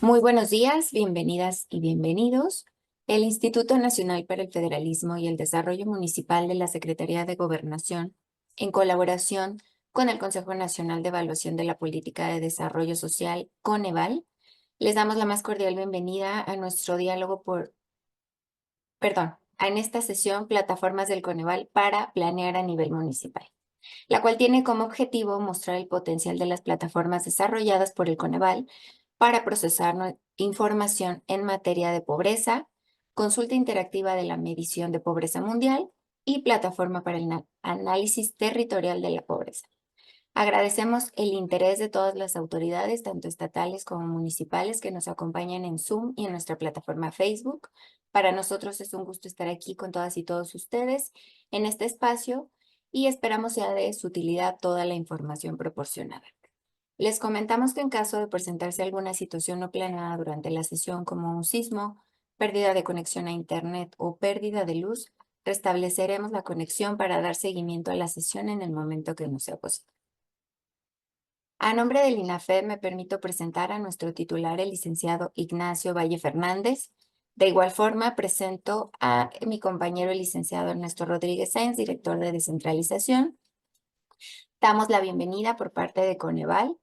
Muy buenos días, bienvenidas y bienvenidos. El Instituto Nacional para el Federalismo y el Desarrollo Municipal de la Secretaría de Gobernación, en colaboración con el Consejo Nacional de Evaluación de la Política de Desarrollo Social, Coneval, les damos la más cordial bienvenida a nuestro diálogo en esta sesión Plataformas del Coneval para planear a nivel municipal, la cual tiene como objetivo mostrar el potencial de las plataformas desarrolladas por el Coneval para procesar información en materia de pobreza, consulta interactiva de la medición de pobreza mundial y plataforma para el análisis territorial de la pobreza. Agradecemos el interés de todas las autoridades, tanto estatales como municipales, que nos acompañan en Zoom y en nuestra plataforma Facebook. Para nosotros es un gusto estar aquí con todas y todos ustedes en este espacio y esperamos sea de su utilidad toda la información proporcionada. Les comentamos que en caso de presentarse alguna situación no planeada durante la sesión, como un sismo, pérdida de conexión a Internet o pérdida de luz, restableceremos la conexión para dar seguimiento a la sesión en el momento que nos sea posible. A nombre del INAFED me permito presentar a nuestro titular, el licenciado Ignacio Valle Fernández. De igual forma, presento a mi compañero, el licenciado Ernesto Rodríguez Sáenz, director de descentralización. Damos la bienvenida por parte de Coneval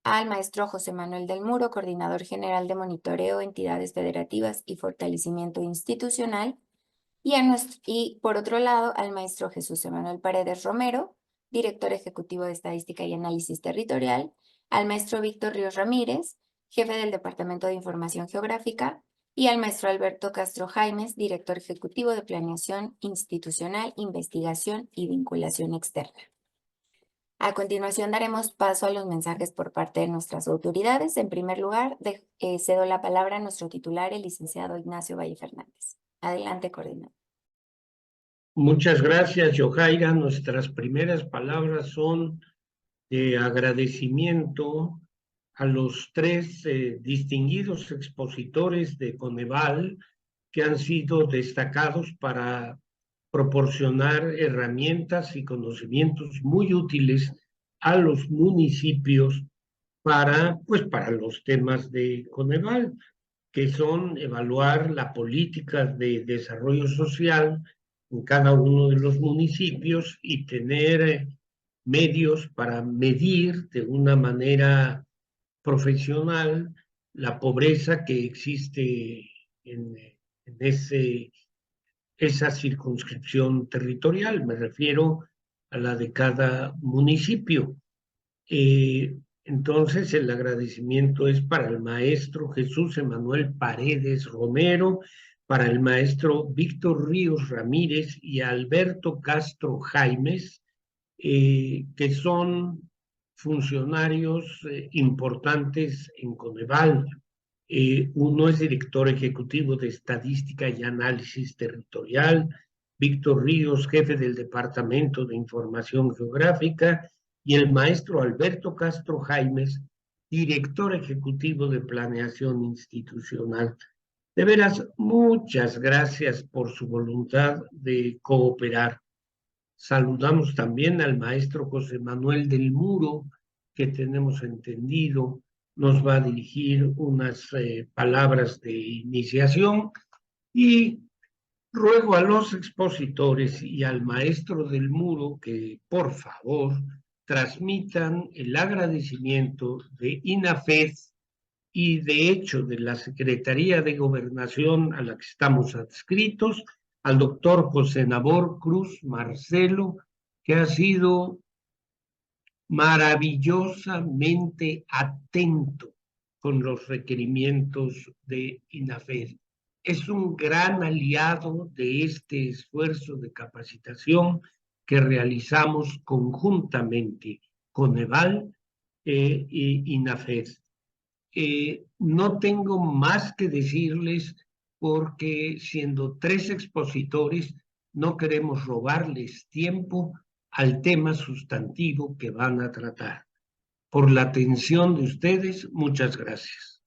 al maestro José Manuel del Muro, coordinador general de monitoreo, entidades federativas y fortalecimiento institucional, y por otro lado al maestro Jesús Emanuel Paredes Romero, director ejecutivo de Estadística y Análisis Territorial, al maestro Víctor Ríos Ramírez, jefe del Departamento de Información Geográfica, y al maestro Alberto Castro Jaimes, director ejecutivo de Planeación Institucional, Investigación y Vinculación Externa. A continuación daremos paso a los mensajes por parte de nuestras autoridades. En primer lugar, cedo la palabra a nuestro titular, el licenciado Ignacio Valle Fernández. Adelante, coordinador. Muchas gracias, Yojaira. Nuestras primeras palabras son de agradecimiento a los tres distinguidos expositores de Coneval que han sido destacados para proporcionar herramientas y conocimientos muy útiles a los municipios para los temas de Coneval, que son evaluar la política de desarrollo social en cada uno de los municipios y tener medios para medir de una manera profesional la pobreza que existe en esa circunscripción territorial. Me refiero a la de cada municipio. Entonces, el agradecimiento es para el maestro Jesús Emanuel Paredes Romero, para el maestro Víctor Ríos Ramírez y Alberto Castro Jaimes, que son funcionarios importantes en Coneval. Uno es director ejecutivo de Estadística y Análisis Territorial, Víctor Ríos, jefe del Departamento de Información Geográfica, y el maestro Alberto Castro Jaimes, director ejecutivo de Planeación Institucional. De veras, muchas gracias por su voluntad de cooperar. Saludamos también al maestro José Manuel del Muro, que tenemos entendido nos va a dirigir unas palabras de iniciación, y ruego a los expositores y al maestro del Muro que, por favor, transmitan el agradecimiento de INAFED y, de hecho, de la Secretaría de Gobernación a la que estamos adscritos, al doctor José Nabor Cruz Marcelo, que ha sido maravillosamente atento con los requerimientos de INAFED. Es un gran aliado de este esfuerzo de capacitación que realizamos conjuntamente con EVAL e INAFED. No tengo más que decirles, porque siendo tres expositores no queremos robarles tiempo al tema sustantivo que van a tratar. Por la atención de ustedes, muchas gracias.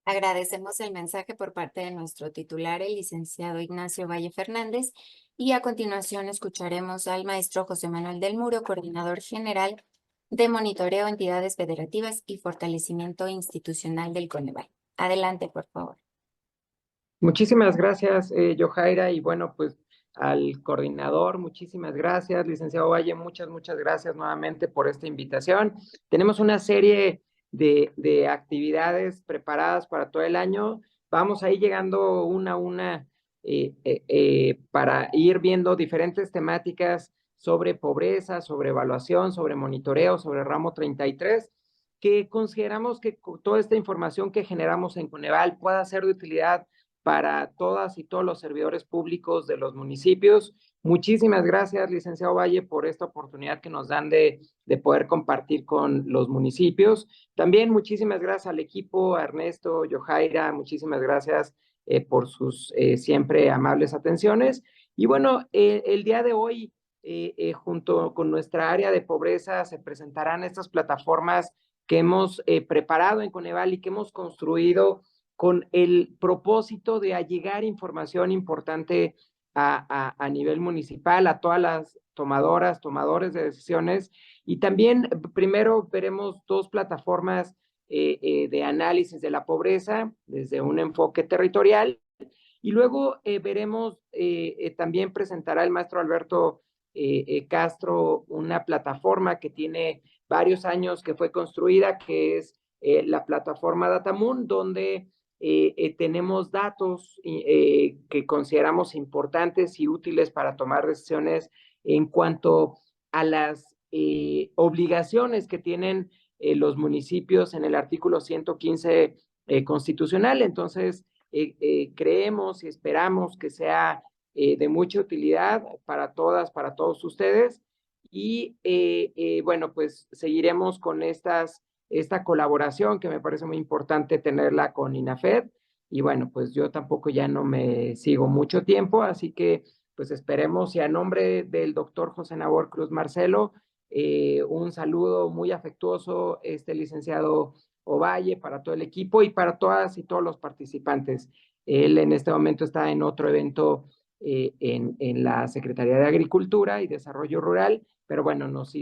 Agradecemos el mensaje por parte de nuestro titular, el licenciado Ignacio Valle Fernández, y a continuación escucharemos al maestro José Manuel del Muro, coordinador general de Monitoreo, Entidades Federativas y Fortalecimiento Institucional del Coneval. Adelante, por favor. Muchísimas gracias, Yojaira, y bueno, pues al coordinador, muchísimas gracias, licenciado Valle, muchas gracias nuevamente por esta invitación. Tenemos una serie de actividades preparadas para todo el año. Vamos a ir llegando una a una para ir viendo diferentes temáticas sobre pobreza, sobre evaluación, sobre monitoreo, sobre ramo 33, que consideramos que toda esta información que generamos en Coneval pueda ser de utilidad para todas y todos los servidores públicos de los municipios. Muchísimas gracias, licenciado Valle, por esta oportunidad que nos dan de poder compartir con los municipios. También muchísimas gracias al equipo, a Ernesto, Yojaira, muchísimas gracias por sus siempre amables atenciones. Y bueno, el día de hoy, junto con nuestra área de pobreza, se presentarán estas plataformas que hemos preparado en Coneval y que hemos construido con el propósito de allegar información importante a nivel municipal, a todas las tomadores de decisiones. Y también primero veremos dos plataformas de análisis de la pobreza desde un enfoque territorial. Y luego veremos, también presentará el maestro Alberto Castro una plataforma que tiene varios años que fue construida, que es la plataforma Datamoon, donde tenemos datos que consideramos importantes y útiles para tomar decisiones en cuanto a las obligaciones que tienen los municipios en el artículo 115 constitucional. Entonces, creemos y esperamos que sea de mucha utilidad para todas, para todos ustedes. Y bueno, pues seguiremos con esta colaboración que me parece muy importante tenerla con INAFED. Y bueno, pues yo tampoco ya no me sigo mucho tiempo, así que pues esperemos, y a nombre del doctor José Nabor Cruz Marcelo, un saludo muy afectuoso, licenciado Ovalle, para todo el equipo y para todas y todos los participantes. Él en este momento está en otro evento en la Secretaría de Agricultura y Desarrollo Rural, pero bueno, nos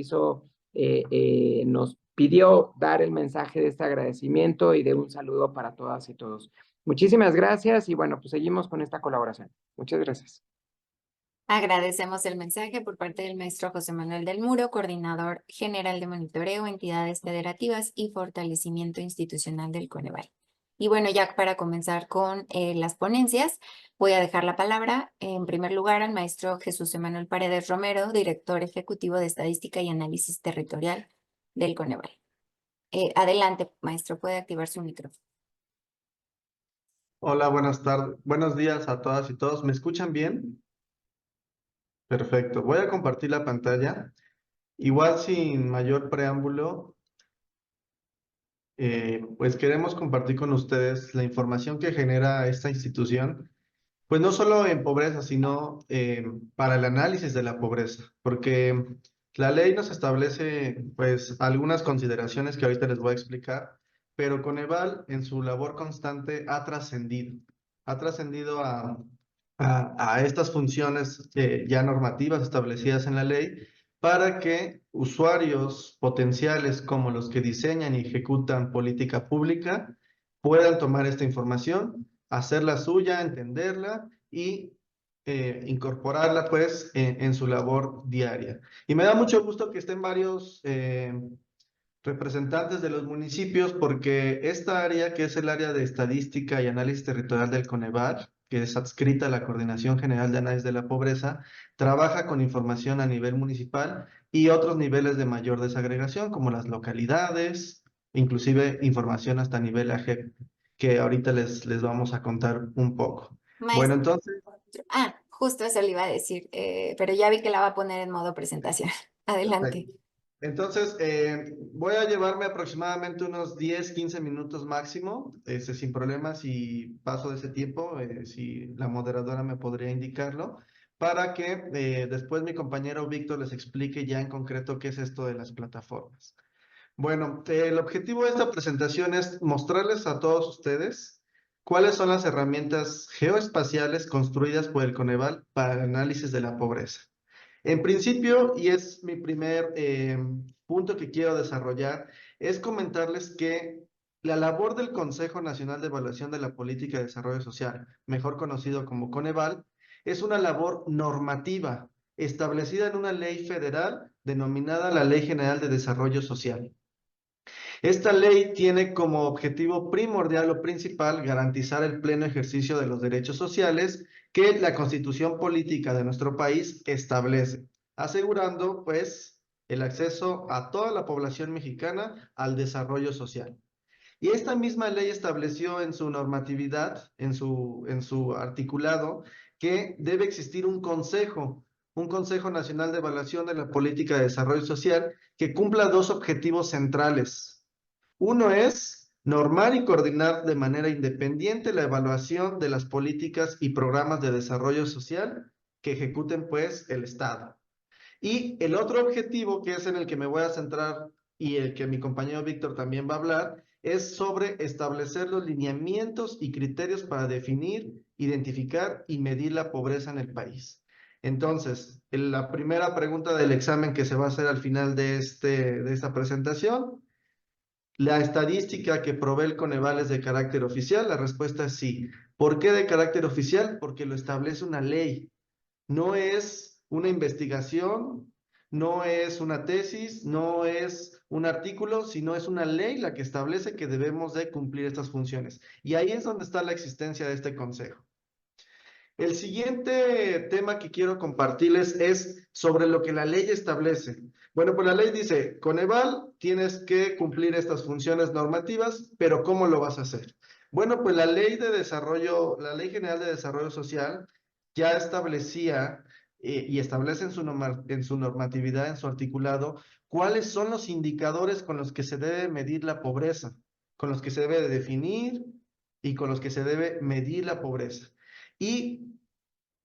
pidió dar el mensaje de este agradecimiento y de un saludo para todas y todos. Muchísimas gracias y bueno, pues seguimos con esta colaboración. Muchas gracias. Agradecemos el mensaje por parte del maestro José Manuel del Muro, coordinador general de monitoreo, entidades federativas y fortalecimiento institucional del Coneval. Y bueno, ya para comenzar con las ponencias, voy a dejar la palabra en primer lugar al maestro Jesús Emanuel Paredes Romero, director ejecutivo de Estadística y Análisis Territorial del Coneval. Adelante, maestro, puede activar su micrófono. Hola, buenas tardes, buenos días a todas y todos. ¿Me escuchan bien? Perfecto. Voy a compartir la pantalla. Igual sin mayor preámbulo, pues queremos compartir con ustedes la información que genera esta institución, pues no solo en pobreza, sino para el análisis de la pobreza, porque la ley nos establece pues algunas consideraciones que ahorita les voy a explicar, pero Coneval en su labor constante ha trascendido a estas funciones ya normativas establecidas en la ley para que usuarios potenciales como los que diseñan y ejecutan política pública puedan tomar esta información, hacerla suya, entenderla y incorporarla pues en su labor diaria. Y me da mucho gusto que estén varios representantes de los municipios porque esta área, que es el área de estadística y análisis territorial del Coneval, que es adscrita a la Coordinación General de Análisis de la Pobreza, trabaja con información a nivel municipal y otros niveles de mayor desagregación, como las localidades, inclusive información hasta nivel AGEP, que ahorita les vamos a contar un poco. Bueno, Maestro. entonces, Justo eso le iba a decir, pero ya vi que la va a poner en modo presentación. Adelante. perfecto. Entonces, voy a llevarme aproximadamente unos 10, 15 minutos máximo, sin problemas, si paso de ese tiempo, si la moderadora me podría indicarlo, para que después mi compañero Víctor les explique ya en concreto qué es esto de las plataformas. Bueno, el objetivo de esta presentación es mostrarles a todos ustedes cuáles son las herramientas geoespaciales construidas por el Coneval para el análisis de la pobreza. En principio, y es mi primer punto que quiero desarrollar es comentarles que la labor del Consejo Nacional de Evaluación de la Política de Desarrollo Social, mejor conocido como Coneval, es una labor normativa establecida en una ley federal denominada la Ley General de Desarrollo Social. Esta ley tiene como objetivo primordial o principal garantizar el pleno ejercicio de los derechos sociales que la Constitución Política de nuestro país establece, asegurando, pues, el acceso a toda la población mexicana al desarrollo social. Y esta misma ley estableció en su normatividad, en su articulado, que debe existir un Consejo Nacional de Evaluación de la Política de Desarrollo Social que cumpla dos objetivos centrales. Uno es normar y coordinar de manera independiente la evaluación de las políticas y programas de desarrollo social que ejecuten, pues, el Estado. Y el otro objetivo, que es en el que me voy a centrar y el que mi compañero Víctor también va a hablar, es sobre establecer los lineamientos y criterios para definir, identificar y medir la pobreza en el país. Entonces, la primera pregunta del examen que se va a hacer al final de esta presentación, ¿la estadística que provee el Coneval es de carácter oficial? La respuesta es sí. ¿Por qué de carácter oficial? Porque lo establece una ley. No es una investigación, no es una tesis, no es un artículo, sino es una ley la que establece que debemos de cumplir estas funciones. Y ahí es donde está la existencia de este consejo. El siguiente tema que quiero compartirles es sobre lo que la ley establece. Bueno, pues la ley dice, Coneval, tienes que cumplir estas funciones normativas, pero ¿cómo lo vas a hacer? Bueno, pues la ley de desarrollo, la Ley General de Desarrollo Social ya establecía y establece en su normatividad, en su articulado, cuáles son los indicadores con los que se debe medir la pobreza, con los que se debe de definir y con los que se debe medir la pobreza. Y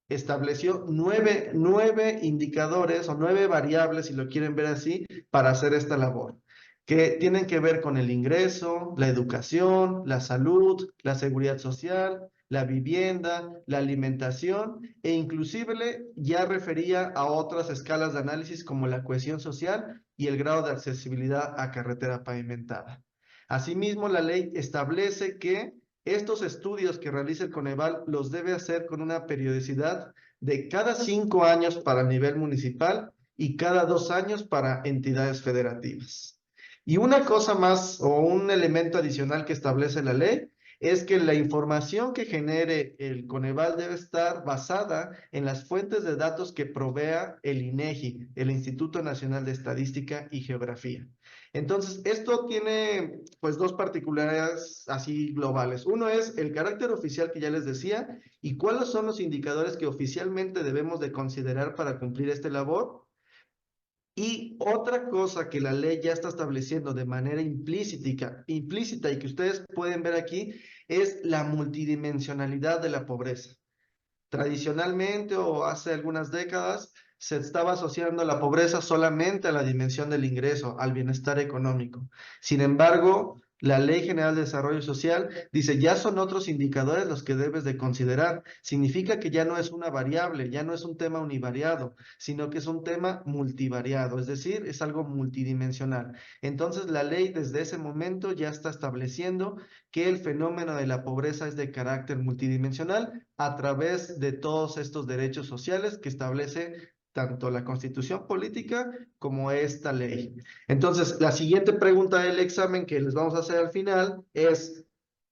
estableció nueve indicadores o nueve variables, si lo quieren ver así, para hacer esta labor, que tienen que ver con el ingreso, la educación, la salud, la seguridad social, la vivienda, la alimentación e inclusive ya refería a otras escalas de análisis como la cohesión social y el grado de accesibilidad a carretera pavimentada. Asimismo, la ley establece que estos estudios que realiza el Coneval los debe hacer con una periodicidad de cada 5 años para el nivel municipal y cada 2 años para entidades federativas. Y una cosa más o un elemento adicional que establece la ley es que la información que genere el Coneval debe estar basada en las fuentes de datos que provea el INEGI, el Instituto Nacional de Estadística y Geografía. Entonces, esto tiene pues dos particularidades así globales. Uno es el carácter oficial que ya les decía y cuáles son los indicadores que oficialmente debemos de considerar para cumplir esta labor. Y otra cosa que la ley ya está estableciendo de manera implícita y que ustedes pueden ver aquí es la multidimensionalidad de la pobreza. Tradicionalmente o hace algunas décadas se estaba asociando la pobreza solamente a la dimensión del ingreso, al bienestar económico. Sin embargo, la Ley General de Desarrollo Social dice, ya son otros indicadores los que debes de considerar. Significa que ya no es una variable, ya no es un tema univariado, sino que es un tema multivariado, es decir, es algo multidimensional. Entonces, la ley desde ese momento ya está estableciendo que el fenómeno de la pobreza es de carácter multidimensional a través de todos estos derechos sociales que establece tanto la Constitución Política como esta ley. Entonces, la siguiente pregunta del examen que les vamos a hacer al final es,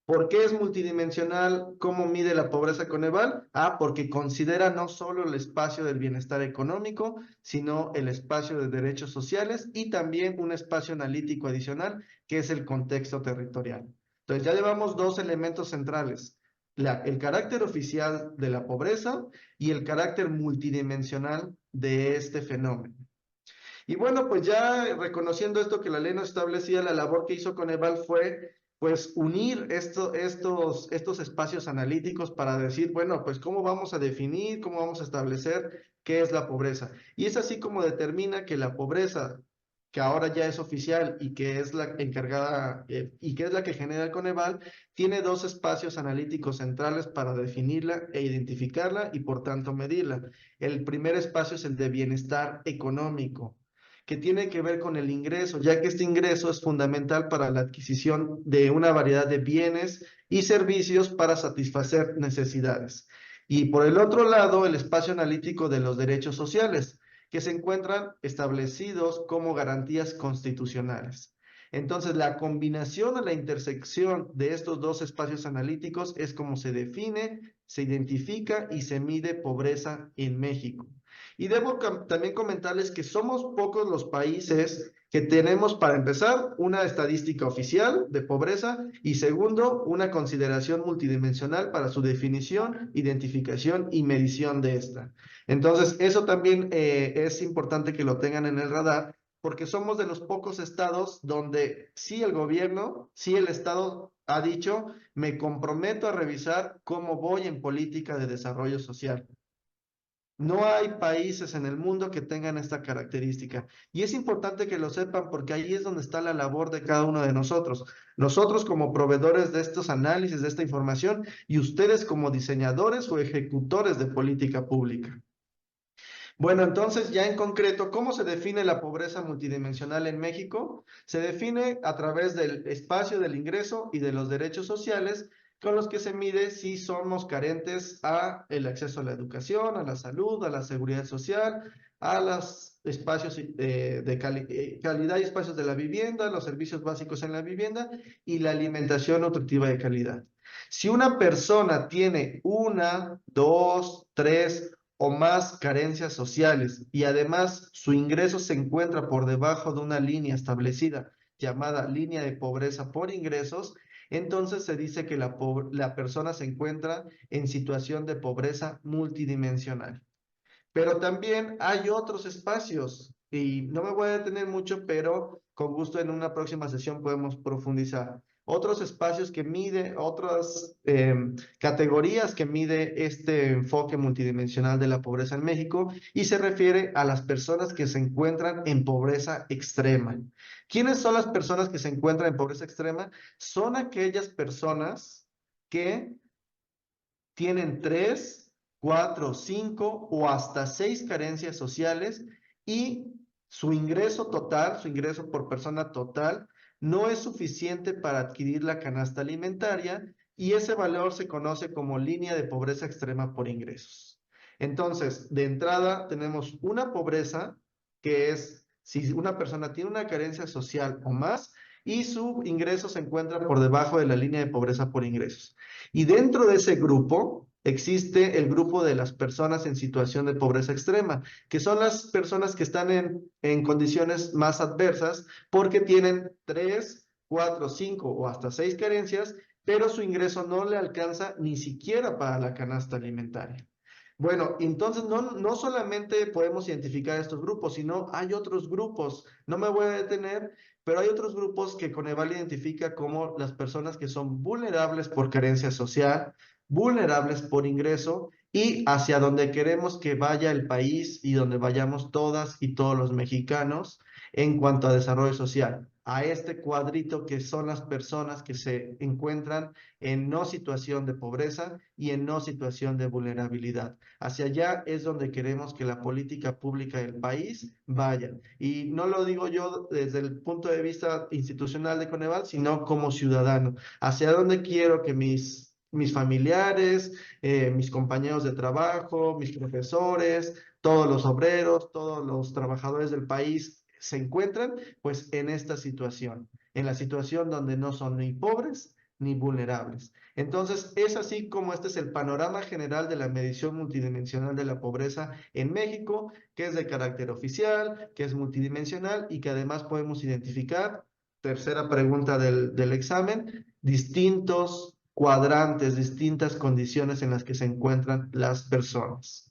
¿por qué es multidimensional? ¿Cómo mide la pobreza Coneval? Porque considera no solo el espacio del bienestar económico, sino el espacio de derechos sociales y también un espacio analítico adicional, que es el contexto territorial. Entonces, ya llevamos dos elementos centrales, el carácter oficial de la pobreza y el carácter multidimensional de este fenómeno. Y bueno, pues ya reconociendo esto que la ley nos establecía, la labor que hizo Coneval fue pues unir estos espacios analíticos para decir, bueno, pues cómo vamos a definir, cómo vamos a establecer qué es la pobreza. Y es así como determina que la pobreza, que ahora ya es oficial y que es la encargada y que es la que genera el Coneval, tiene dos espacios analíticos centrales para definirla e identificarla y por tanto medirla. El primer espacio es el de bienestar económico. que tiene que ver con el ingreso, ya que este ingreso es fundamental para la adquisición de una variedad de bienes y servicios para satisfacer necesidades. Y por el otro lado, el espacio analítico de los derechos sociales, que se encuentran establecidos como garantías constitucionales. Entonces, la combinación o la intersección de estos dos espacios analíticos es como se define, se identifica y se mide pobreza en México. Y debo también comentarles que somos pocos los países que tenemos, para empezar, una estadística oficial de pobreza y segundo, una consideración multidimensional para su definición, identificación y medición de esta. Entonces, eso también es importante que lo tengan en el radar, porque somos de los pocos estados donde sí el gobierno, sí el estado ha dicho, me comprometo a revisar cómo voy en política de desarrollo social. No hay países en el mundo que tengan esta característica. Y es importante que lo sepan porque ahí es donde está la labor de cada uno de nosotros. Nosotros como proveedores de estos análisis, de esta información, y ustedes como diseñadores o ejecutores de política pública. Bueno, entonces ya en concreto, ¿cómo se define la pobreza multidimensional en México? Se define a través del espacio del ingreso y de los derechos sociales, con los que se mide si somos carentes a el acceso a la educación, a la salud, a la seguridad social, a los espacios de calidad y espacios de la vivienda, los servicios básicos en la vivienda y la alimentación nutritiva de calidad. Si una persona tiene una, dos, tres o más carencias sociales y además su ingreso se encuentra por debajo de una línea establecida llamada línea de pobreza por ingresos, entonces se dice que la persona se encuentra en situación de pobreza multidimensional. Pero también hay otros espacios y no me voy a detener mucho, pero con gusto en una próxima sesión podemos profundizar. Otros espacios que mide, otras categorías que mide este enfoque multidimensional de la pobreza en México y se refiere a las personas que se encuentran en pobreza extrema. ¿Quiénes son las personas que se encuentran en pobreza extrema? Son aquellas personas que tienen 3, 4, 5 o hasta 6 carencias sociales y su ingreso total, su ingreso por persona total, no es suficiente para adquirir la canasta alimentaria y ese valor se conoce como línea de pobreza extrema por ingresos. Entonces, de entrada tenemos una pobreza que es si una persona tiene una carencia social o más y su ingreso se encuentra por debajo de la línea de pobreza por ingresos. Y dentro de ese grupo existe el grupo de las personas en situación de pobreza extrema, que son las personas que están en condiciones más adversas porque tienen 3, 4, 5 o hasta 6 carencias, pero su ingreso no le alcanza ni siquiera para la canasta alimentaria. Bueno, entonces no solamente podemos identificar estos grupos, sino hay otros grupos. No me voy a detener, pero hay otros grupos que Coneval identifica como las personas que son vulnerables por carencia social, vulnerables por ingreso y hacia donde queremos que vaya el país y donde vayamos todas y todos los mexicanos en cuanto a desarrollo social. A este cuadrito que son las personas que se encuentran en no situación de pobreza y en no situación de vulnerabilidad. Hacia allá es donde queremos que la política pública del país vaya. Y no lo digo yo desde el punto de vista institucional de Coneval, sino como ciudadano. Hacia dónde quiero que mis familiares, mis compañeros de trabajo, mis profesores, todos los obreros, todos los trabajadores del país se encuentran, pues en esta situación, en la situación donde no son ni pobres ni vulnerables. Entonces, es así como este es el panorama general de la medición multidimensional de la pobreza en México, que es de carácter oficial, que es multidimensional y que además podemos identificar, tercera pregunta del examen, distintos cuadrantes, distintas condiciones en las que se encuentran las personas.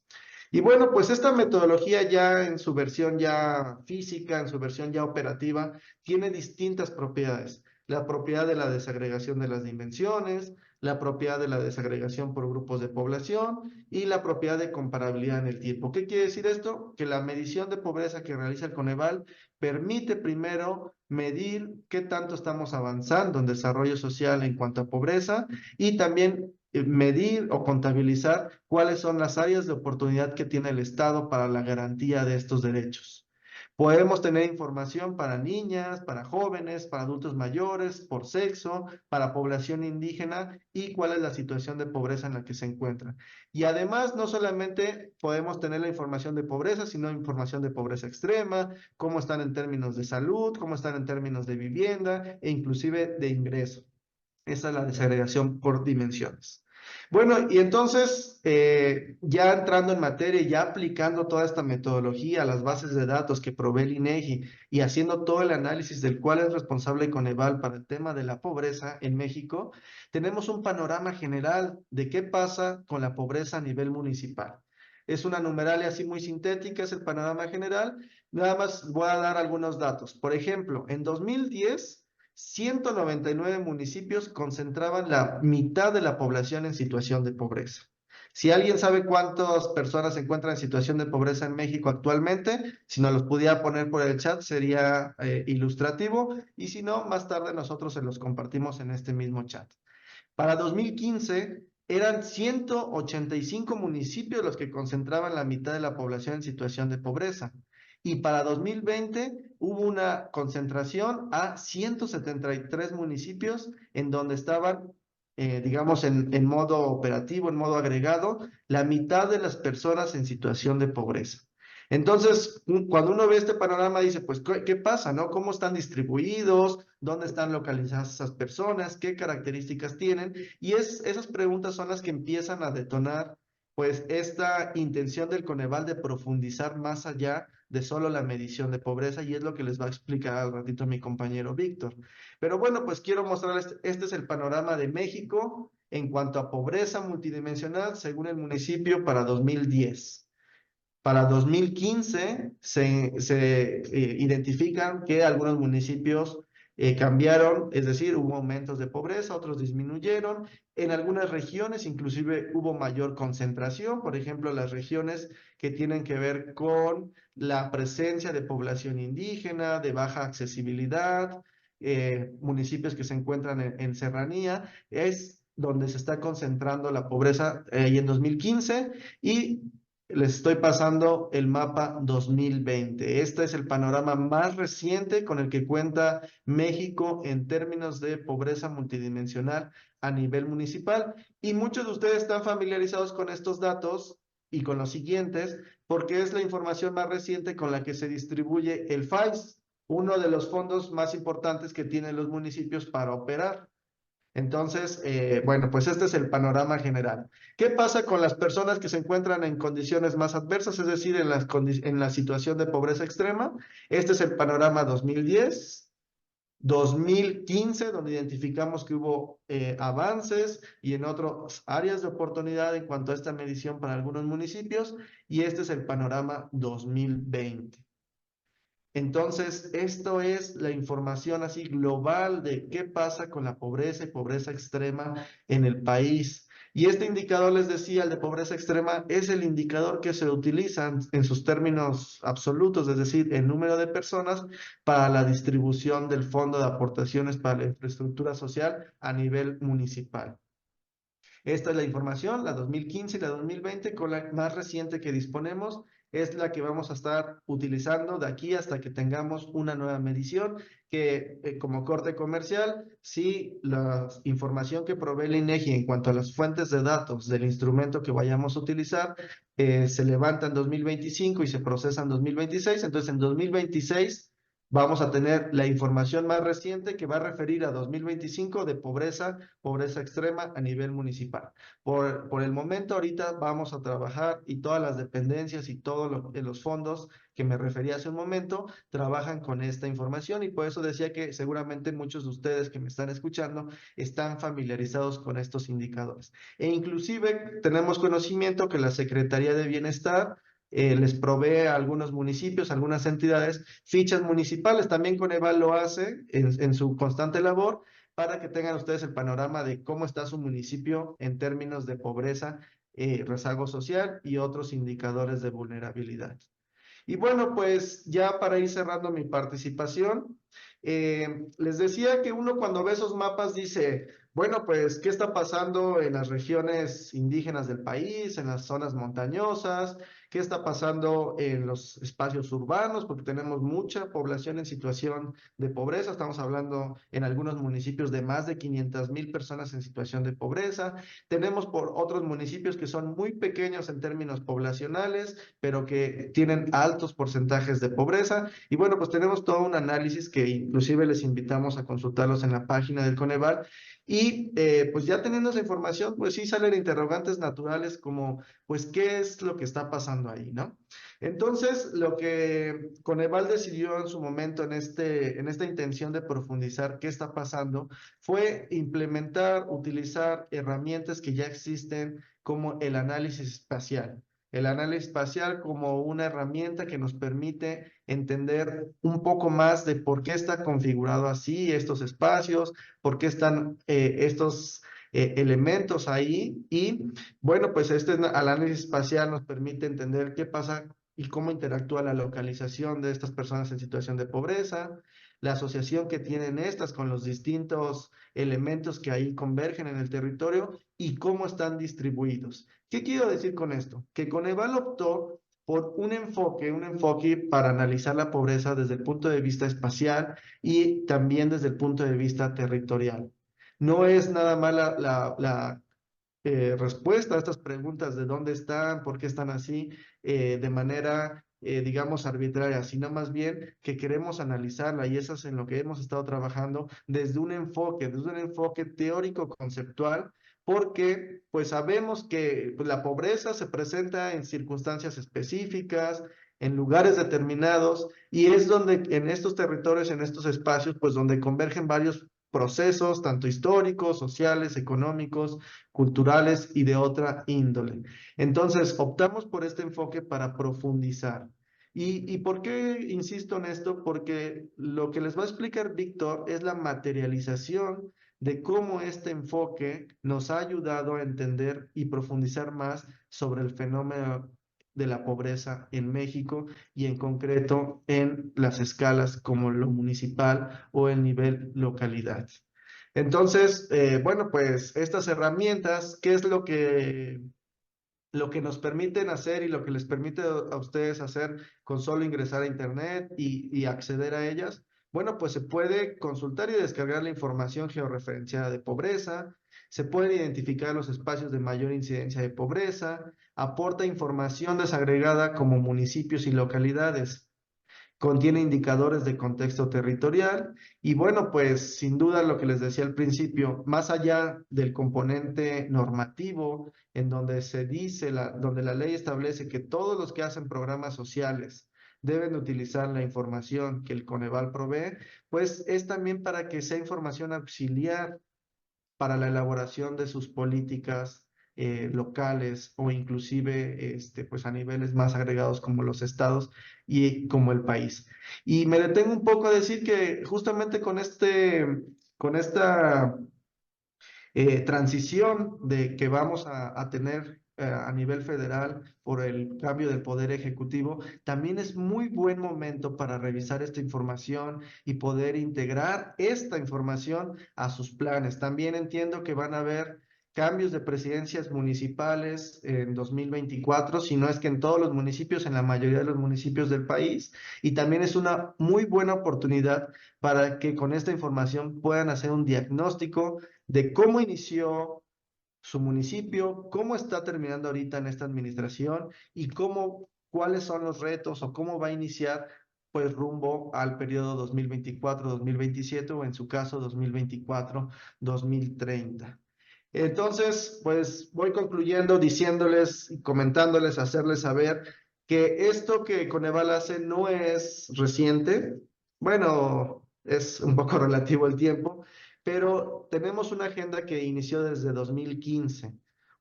Y bueno, pues esta metodología ya en su versión ya física, en su versión ya operativa, tiene distintas propiedades. La propiedad de la desagregación de las dimensiones, la propiedad de la desagregación por grupos de población y la propiedad de comparabilidad en el tiempo. ¿Qué quiere decir esto? Que la medición de pobreza que realiza el Coneval permite primero medir qué tanto estamos avanzando en desarrollo social en cuanto a pobreza y también medir o contabilizar cuáles son las áreas de oportunidad que tiene el Estado para la garantía de estos derechos. Podemos tener información para niñas, para jóvenes, para adultos mayores, por sexo, para población indígena y cuál es la situación de pobreza en la que se encuentran. Y además, no solamente podemos tener la información de pobreza, sino información de pobreza extrema, cómo están en términos de salud, cómo están en términos de vivienda e inclusive de ingreso. Esa es la desagregación por dimensiones. Bueno, y entonces, ya entrando en materia y ya aplicando toda esta metodología a las bases de datos que provee el INEGI y haciendo todo el análisis del cual es responsable Coneval para el tema de la pobreza en México, tenemos un panorama general de qué pasa con la pobreza a nivel municipal. Es una numeralia así muy sintética, es el panorama general. Nada más voy a dar algunos datos. Por ejemplo, en 2010, 199 municipios concentraban la mitad de la población en situación de pobreza. Si alguien sabe cuántas personas se encuentran en situación de pobreza en México actualmente, si nos los pudiera poner por el chat sería ilustrativo, y si no, más tarde nosotros se los compartimos en este mismo chat. Para 2015 eran 185 municipios los que concentraban la mitad de la población en situación de pobreza. Y para 2020 hubo una concentración a 173 municipios en donde estaban, digamos, en modo operativo, en modo agregado, la mitad de las personas en situación de pobreza. Entonces, cuando uno ve este panorama, dice, pues, ¿qué pasa, no? ¿Cómo están distribuidos? ¿Dónde están localizadas esas personas? ¿Qué características tienen? Y esas preguntas son las que empiezan a detonar, pues, esta intención del Coneval de profundizar más allá de solo la medición de pobreza, y es lo que les va a explicar al ratito mi compañero Víctor. Pero bueno, pues quiero mostrarles, este es el panorama de México en cuanto a pobreza multidimensional según el municipio para 2010. Para 2015 se identifican que algunos municipios cambiaron, es decir, hubo aumentos de pobreza, otros disminuyeron. En algunas regiones inclusive hubo mayor concentración, por ejemplo, las regiones que tienen que ver con la presencia de población indígena, de baja accesibilidad, municipios que se encuentran en serranía, es donde se está concentrando la pobreza y en 2015, y les estoy pasando el mapa 2020. Este es el panorama más reciente con el que cuenta México en términos de pobreza multidimensional a nivel municipal. Y muchos de ustedes están familiarizados con estos datos y con los siguientes, porque es la información más reciente con la que se distribuye el FAIS, uno de los fondos más importantes que tienen los municipios para operar. Entonces, bueno, pues este es el panorama general. ¿Qué pasa con las personas que se encuentran en condiciones más adversas, es decir, en la situación de pobreza extrema? Este es el panorama 2010, 2015, donde identificamos que hubo avances y en otras áreas de oportunidad en cuanto a esta medición para algunos municipios, y este es el panorama 2020. Entonces, esto es la información así global de qué pasa con la pobreza y pobreza extrema en el país. Y este indicador, les decía, el de pobreza extrema, es el indicador que se utiliza en sus términos absolutos, es decir, el número de personas para la distribución del Fondo de Aportaciones para la Infraestructura Social a nivel municipal. Esta es la información, la 2015 y la 2020, con la más reciente que disponemos, es la que vamos a estar utilizando de aquí hasta que tengamos una nueva medición, que como corte comercial, si la información que provee el INEGI en cuanto a las fuentes de datos del instrumento que vayamos a utilizar, se levanta en 2025 y se procesa en 2026, entonces en 2026 vamos a tener la información más reciente que va a referir a 2025 de pobreza extrema a nivel municipal. Por el momento, ahorita vamos a trabajar, y todas las dependencias y todos los fondos que me refería hace un momento trabajan con esta información, y por eso decía que seguramente muchos de ustedes que me están escuchando están familiarizados con estos indicadores. E inclusive tenemos conocimiento que la Secretaría de Bienestar les provee a algunos municipios, a algunas entidades, fichas municipales. También Coneval lo hace en su constante labor, para que tengan ustedes el panorama de cómo está su municipio en términos de pobreza, rezago social y otros indicadores de vulnerabilidad. Y bueno, pues ya para ir cerrando mi participación, les decía que uno cuando ve esos mapas dice, bueno, pues, ¿qué está pasando en las regiones indígenas del país, en las zonas montañosas? qué está pasando en los espacios urbanos, porque tenemos mucha población en situación de pobreza. Estamos hablando en algunos municipios de más de 500,000 personas en situación de pobreza. Tenemos por otros municipios que son muy pequeños en términos poblacionales, pero que tienen altos porcentajes de pobreza. Y bueno, pues tenemos todo un análisis que inclusive les invitamos a consultarlos en la página del Coneval. Y pues ya teniendo esa información, pues sí salen interrogantes naturales como, pues, ¿qué es lo que está pasando ahí, no? Entonces, lo que Coneval decidió en su momento en esta intención de profundizar qué está pasando, fue implementar, utilizar herramientas que ya existen como el análisis espacial. El análisis espacial como una herramienta que nos permite entender un poco más de por qué está configurado así estos espacios, por qué están estos elementos ahí. Y bueno, pues este análisis espacial nos permite entender qué pasa y cómo interactúa la localización de estas personas en situación de pobreza, la asociación que tienen estas con los distintos elementos que ahí convergen en el territorio y cómo están distribuidos. ¿Qué quiero decir con esto? Que Coneval optó por un enfoque para analizar la pobreza desde el punto de vista espacial y también desde el punto de vista territorial. No es nada más la respuesta a estas preguntas de dónde están, por qué están así, de manera, digamos, arbitraria, sino más bien que queremos analizarla y eso es en lo que hemos estado trabajando desde un enfoque teórico conceptual, porque pues sabemos que pues, la pobreza se presenta en circunstancias específicas, en lugares determinados, y es donde en estos territorios, en estos espacios, pues donde convergen varios procesos, tanto históricos, sociales, económicos, culturales y de otra índole. Entonces, optamos por este enfoque para profundizar. ¿Y por qué insisto en esto? Porque lo que les va a explicar Víctor es la materialización de cómo este enfoque nos ha ayudado a entender y profundizar más sobre el fenómeno de la pobreza en México y en concreto en las escalas como lo municipal o el nivel localidad. Entonces, bueno, pues estas herramientas, ¿qué es lo que nos permiten hacer y lo que les permite a ustedes hacer con solo ingresar a Internet y acceder a ellas? Bueno, pues se puede consultar y descargar la información georreferenciada de pobreza, se pueden identificar los espacios de mayor incidencia de pobreza, aporta información desagregada como municipios y localidades. Contiene indicadores de contexto territorial y bueno, pues sin duda lo que les decía al principio, más allá del componente normativo en donde se dice, donde la ley establece que todos los que hacen programas sociales deben utilizar la información que el Coneval provee, pues es también para que sea información auxiliar para la elaboración de sus políticas locales o inclusive pues a niveles más agregados como los estados y como el país. Y me detengo un poco a decir que justamente con esta transición de que vamos a tener a nivel federal por el cambio del poder ejecutivo, también es muy buen momento para revisar esta información y poder integrar esta información a sus planes. También entiendo que van a haber cambios de presidencias municipales en 2024, si no es que en todos los municipios, en la mayoría de los municipios del país, y también es una muy buena oportunidad para que con esta información puedan hacer un diagnóstico de cómo inició su municipio, cómo está terminando ahorita en esta administración y cuáles son los retos o cómo va a iniciar pues rumbo al periodo 2024-2027 o en su caso 2024-2030. Entonces, pues voy concluyendo diciéndoles y comentándoles, hacerles saber que esto que Coneval hace no es reciente. Bueno, es un poco relativo el tiempo, pero tenemos una agenda que inició desde 2015,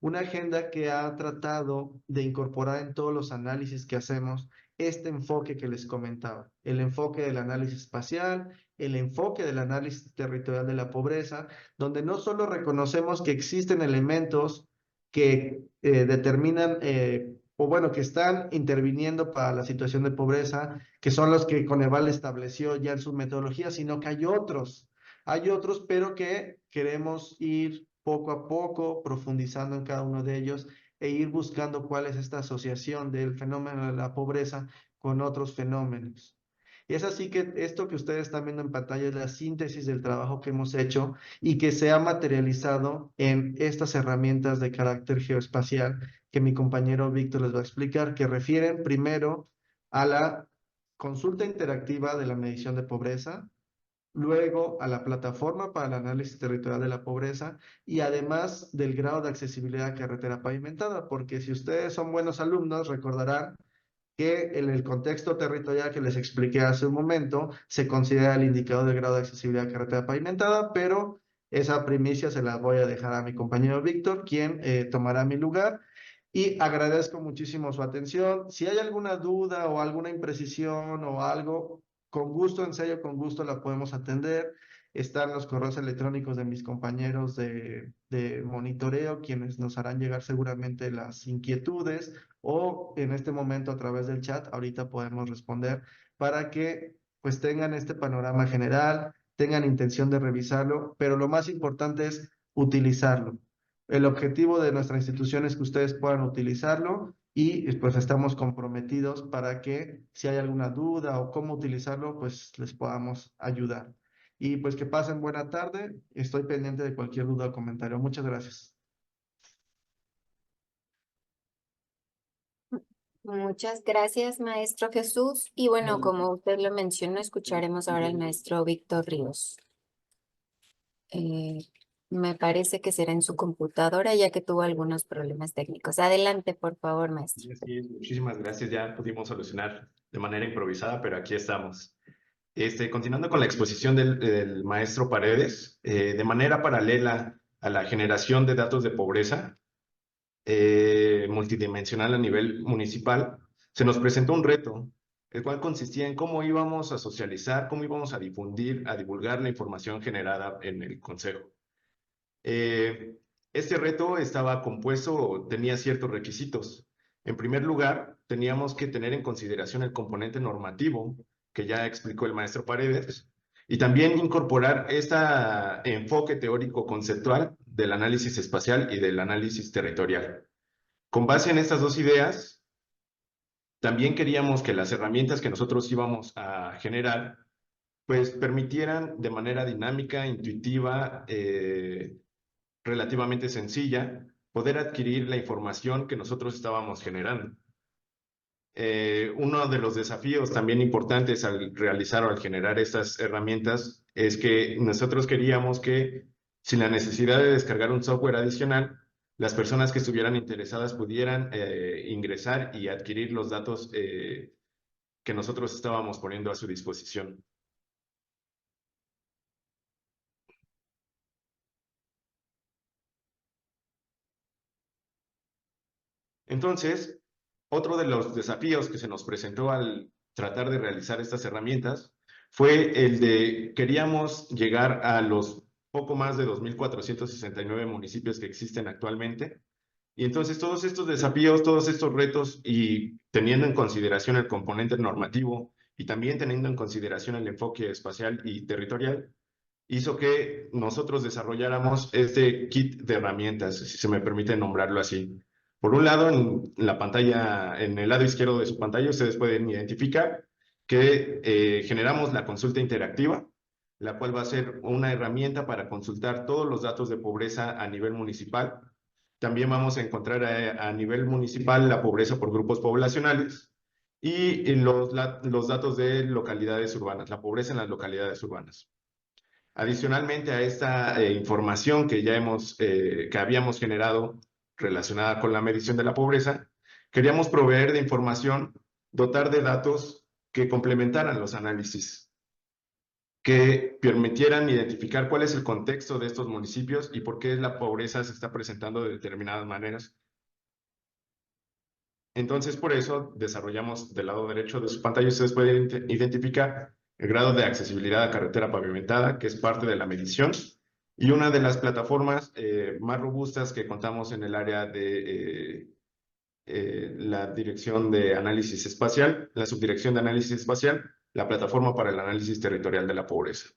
una agenda que ha tratado de incorporar en todos los análisis que hacemos este enfoque que les comentaba, el enfoque del análisis espacial, el enfoque del análisis territorial de la pobreza, donde no solo reconocemos que existen elementos que determinan o bueno, que están interviniendo para la situación de pobreza, que son los que Coneval estableció ya en su metodología, sino que hay otros, pero que queremos ir poco a poco profundizando en cada uno de ellos e ir buscando cuál es esta asociación del fenómeno de la pobreza con otros fenómenos. Y es así que esto que ustedes están viendo en pantalla es la síntesis del trabajo que hemos hecho y que se ha materializado en estas herramientas de carácter geoespacial que mi compañero Víctor les va a explicar, que refieren primero a la consulta interactiva de la medición de pobreza, luego a la plataforma para el análisis territorial de la pobreza y además del grado de accesibilidad a carretera pavimentada, porque si ustedes son buenos alumnos, recordarán que en el contexto territorial que les expliqué hace un momento, se considera el indicador de grado de accesibilidad a carretera pavimentada, pero esa primicia se la voy a dejar a mi compañero Víctor, quien tomará mi lugar. Y agradezco muchísimo su atención. Si hay alguna duda o alguna imprecisión o algo, con gusto, en serio, con gusto la podemos atender. Están los correos electrónicos de mis compañeros de monitoreo, quienes nos harán llegar seguramente las inquietudes o en este momento a través del chat, ahorita podemos responder para que pues tengan este panorama general, tengan intención de revisarlo, pero lo más importante es utilizarlo. El objetivo de nuestra institución es que ustedes puedan utilizarlo y pues estamos comprometidos para que si hay alguna duda o cómo utilizarlo, pues les podamos ayudar. Y pues que pasen buena tarde. Estoy pendiente de cualquier duda o comentario. Muchas gracias. Muchas gracias, maestro Jesús. Y bueno, como usted lo mencionó, escucharemos ahora al maestro Víctor Ríos. Eh, Me parece que será en su computadora, ya que tuvo algunos problemas técnicos. Adelante, por favor, maestro. Sí, muchísimas gracias. Ya pudimos solucionar de manera improvisada, pero aquí estamos. Continuando con la exposición del maestro Paredes, de manera paralela a la generación de datos de pobreza multidimensional a nivel municipal, se nos presentó un reto, el cual consistía en cómo íbamos a socializar, cómo íbamos a difundir, a divulgar la información generada en el Consejo. Este reto estaba compuesto o tenía ciertos requisitos. En primer lugar, teníamos que tener en consideración el componente normativo, que ya explicó el maestro Paredes, y también incorporar este enfoque teórico conceptual del análisis espacial y del análisis territorial. Con base en estas dos ideas, también queríamos que las herramientas que nosotros íbamos a generar, pues permitieran de manera dinámica, intuitiva, relativamente sencilla, poder adquirir la información que nosotros estábamos generando. Uno de los desafíos también importantes al realizar o al generar estas herramientas es que nosotros queríamos que, sin la necesidad de descargar un software adicional, las personas que estuvieran interesadas pudieran ingresar y adquirir los datos que nosotros estábamos poniendo a su disposición. Entonces, otro de los desafíos que se nos presentó al tratar de realizar estas herramientas fue el de queríamos llegar a los poco más de 2.469 municipios que existen actualmente. Y entonces todos estos desafíos, todos estos retos y teniendo en consideración el componente normativo y también teniendo en consideración el enfoque espacial y territorial, hizo que nosotros desarrolláramos este kit de herramientas, si se me permite nombrarlo así. Por un lado, en la pantalla, en el lado izquierdo de su pantalla, ustedes pueden identificar que generamos la consulta interactiva, la cual va a ser una herramienta para consultar todos los datos de pobreza a nivel municipal. También vamos a encontrar a nivel municipal la pobreza por grupos poblacionales y los datos de localidades urbanas, la pobreza en las localidades urbanas. Adicionalmente a esta información que ya que habíamos generado relacionada con la medición de la pobreza, queríamos proveer de información, dotar de datos que complementaran los análisis, que permitieran identificar cuál es el contexto de estos municipios y por qué la pobreza se está presentando de determinadas maneras. Entonces, por eso desarrollamos del lado derecho de su pantalla, ustedes pueden identificar el grado de accesibilidad a carretera pavimentada, que es parte de la medición, y una de las plataformas más robustas que contamos en el área de la dirección de análisis espacial, la subdirección de análisis espacial, la plataforma para el análisis territorial de la pobreza.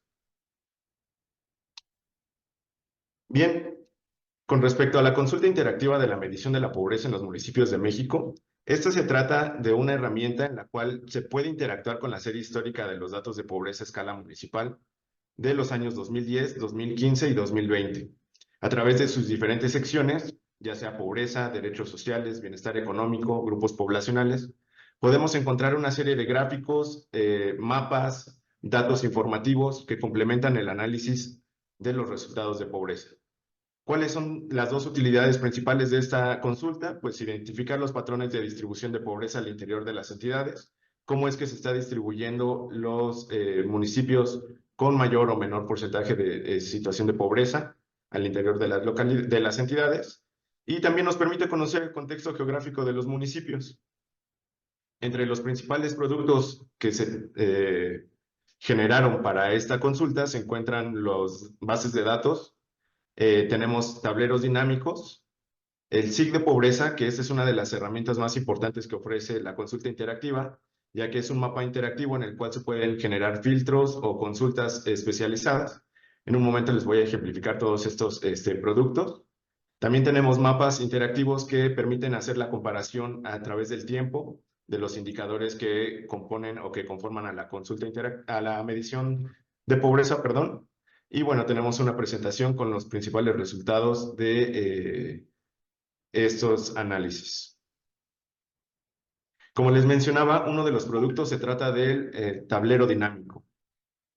Bien, Con respecto a la consulta interactiva de la medición de la pobreza en los municipios de México, esta se trata de una herramienta en la cual se puede interactuar con la serie histórica de los datos de pobreza a escala municipal de los años 2010, 2015 y 2020, a través de sus diferentes secciones, ya sea pobreza, derechos sociales, bienestar económico, grupos poblacionales. Podemos encontrar una serie de gráficos, mapas, datos informativos que complementan el análisis de los resultados de pobreza. ¿Cuáles son las dos utilidades principales de esta consulta? Pues identificar los patrones de distribución de pobreza al interior de las entidades, cómo es que se está distribuyendo los municipios con mayor o menor porcentaje de situación de pobreza al interior de de las entidades, y también nos permite conocer el contexto geográfico de los municipios. Entre los principales productos que se generaron para esta consulta se encuentran las bases de datos. Tenemos tableros dinámicos, el SIG de pobreza, que esta es una de las herramientas más importantes que ofrece la consulta interactiva, ya que es un mapa interactivo en el cual se pueden generar filtros o consultas especializadas. En un momento les voy a ejemplificar todos estos productos. También tenemos mapas interactivos que permiten hacer la comparación a través del tiempo de los indicadores que componen o que conforman a la consulta a la medición de pobreza, perdón. Y bueno, tenemos una presentación con los principales resultados de estos análisis. Como les mencionaba, uno de los productos se trata del tablero dinámico.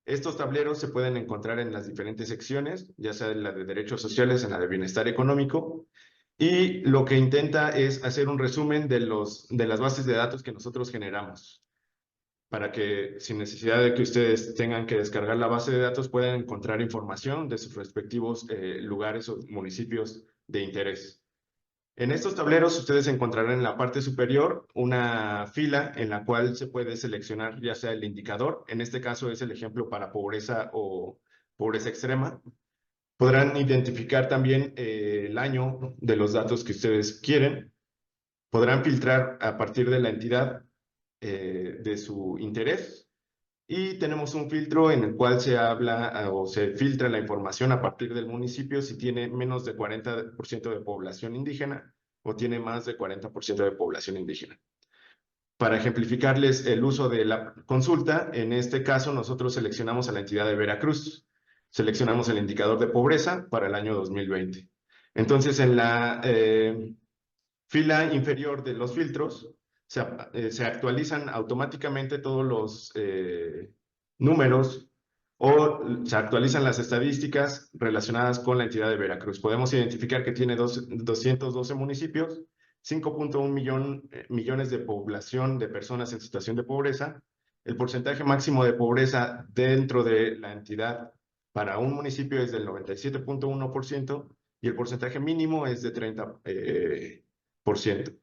Estos tableros se pueden encontrar en las diferentes secciones, ya sea en la de derechos sociales, en la de bienestar económico, y lo que intenta es hacer un resumen de las bases de datos que nosotros generamos, para que sin necesidad de que ustedes tengan que descargar la base de datos, puedan encontrar información de sus respectivos lugares o municipios de interés. En estos tableros ustedes encontrarán en la parte superior una fila en la cual se puede seleccionar ya sea el indicador, en este caso es el ejemplo para pobreza o pobreza extrema. Podrán identificar también el año de los datos que ustedes quieren. Podrán filtrar a partir de la entidad de su interés. Y tenemos un filtro en el cual se habla o se filtra la información a partir del municipio si tiene menos de 40% de población indígena o tiene más de 40% de población indígena. Para ejemplificarles el uso de la consulta, en este caso nosotros seleccionamos a la entidad de Veracruz. Seleccionamos el indicador de pobreza para el año 2020. Entonces, en la fila inferior de los filtros, se actualizan automáticamente todos los números o se actualizan las estadísticas relacionadas con la entidad de Veracruz. Podemos identificar que tiene 212 municipios, 5.1 millones de población de personas en situación de pobreza. El porcentaje máximo de pobreza dentro de la entidad para un municipio es del 97.1% y el porcentaje mínimo es de 30%.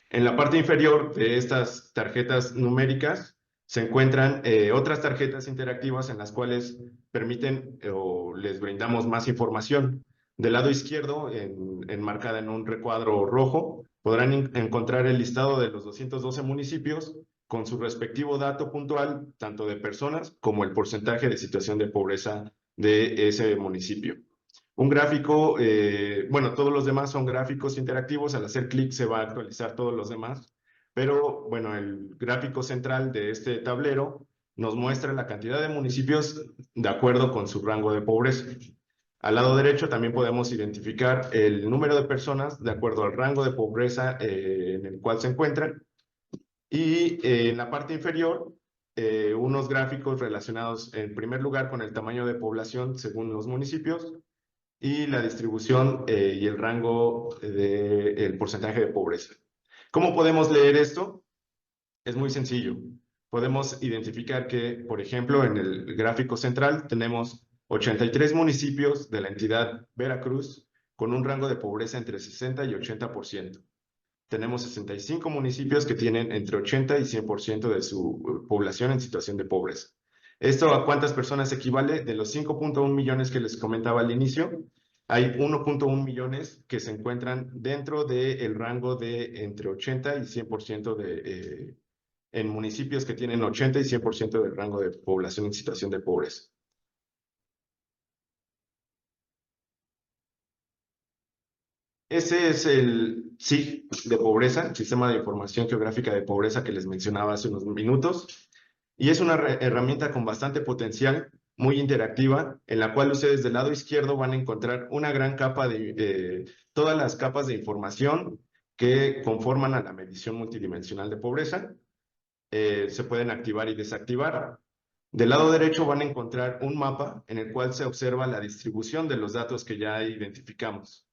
En la parte inferior de estas tarjetas numéricas se encuentran otras tarjetas interactivas en las cuales permiten o les brindamos más información. Del lado izquierdo, enmarcada en un recuadro rojo, podrán encontrar el listado de los 212 municipios con su respectivo dato puntual, tanto de personas como el porcentaje de situación de pobreza de ese municipio. Un gráfico, bueno, todos los demás son gráficos interactivos, al hacer clic se va a actualizar todos los demás, pero bueno, el gráfico central de este tablero nos muestra la cantidad de municipios de acuerdo con su rango de pobreza. Al lado derecho también podemos identificar el número de personas de acuerdo al rango de pobreza en el cual se encuentran. Y en la parte inferior, unos gráficos relacionados en primer lugar con el tamaño de población según los municipios y la distribución y el rango del porcentaje de pobreza. ¿Cómo podemos leer esto? Es muy sencillo. Podemos identificar que, por ejemplo, en el gráfico central tenemos 83 municipios de la entidad Veracruz con un rango de pobreza entre 60 y 80%. Tenemos 65 municipios que tienen entre 80 y 100% de su población en situación de pobreza. ¿Esto a cuántas personas equivale? De los 5.1 millones que les comentaba al inicio, hay 1.1 millones que se encuentran dentro del rango de entre 80 y 100% en municipios que tienen 80 y 100% del rango de población en situación de pobreza. Ese es el SIG de pobreza, Sistema de Información Geográfica de Pobreza que les mencionaba hace unos minutos. Y es una herramienta con bastante potencial, muy interactiva, en la cual ustedes del lado izquierdo van a encontrar una gran capa de todas las capas de información que conforman a la medición multidimensional de pobreza. Se pueden activar y desactivar. Del lado derecho van a encontrar un mapa en el cual se observa la distribución de los datos que ya identificamos.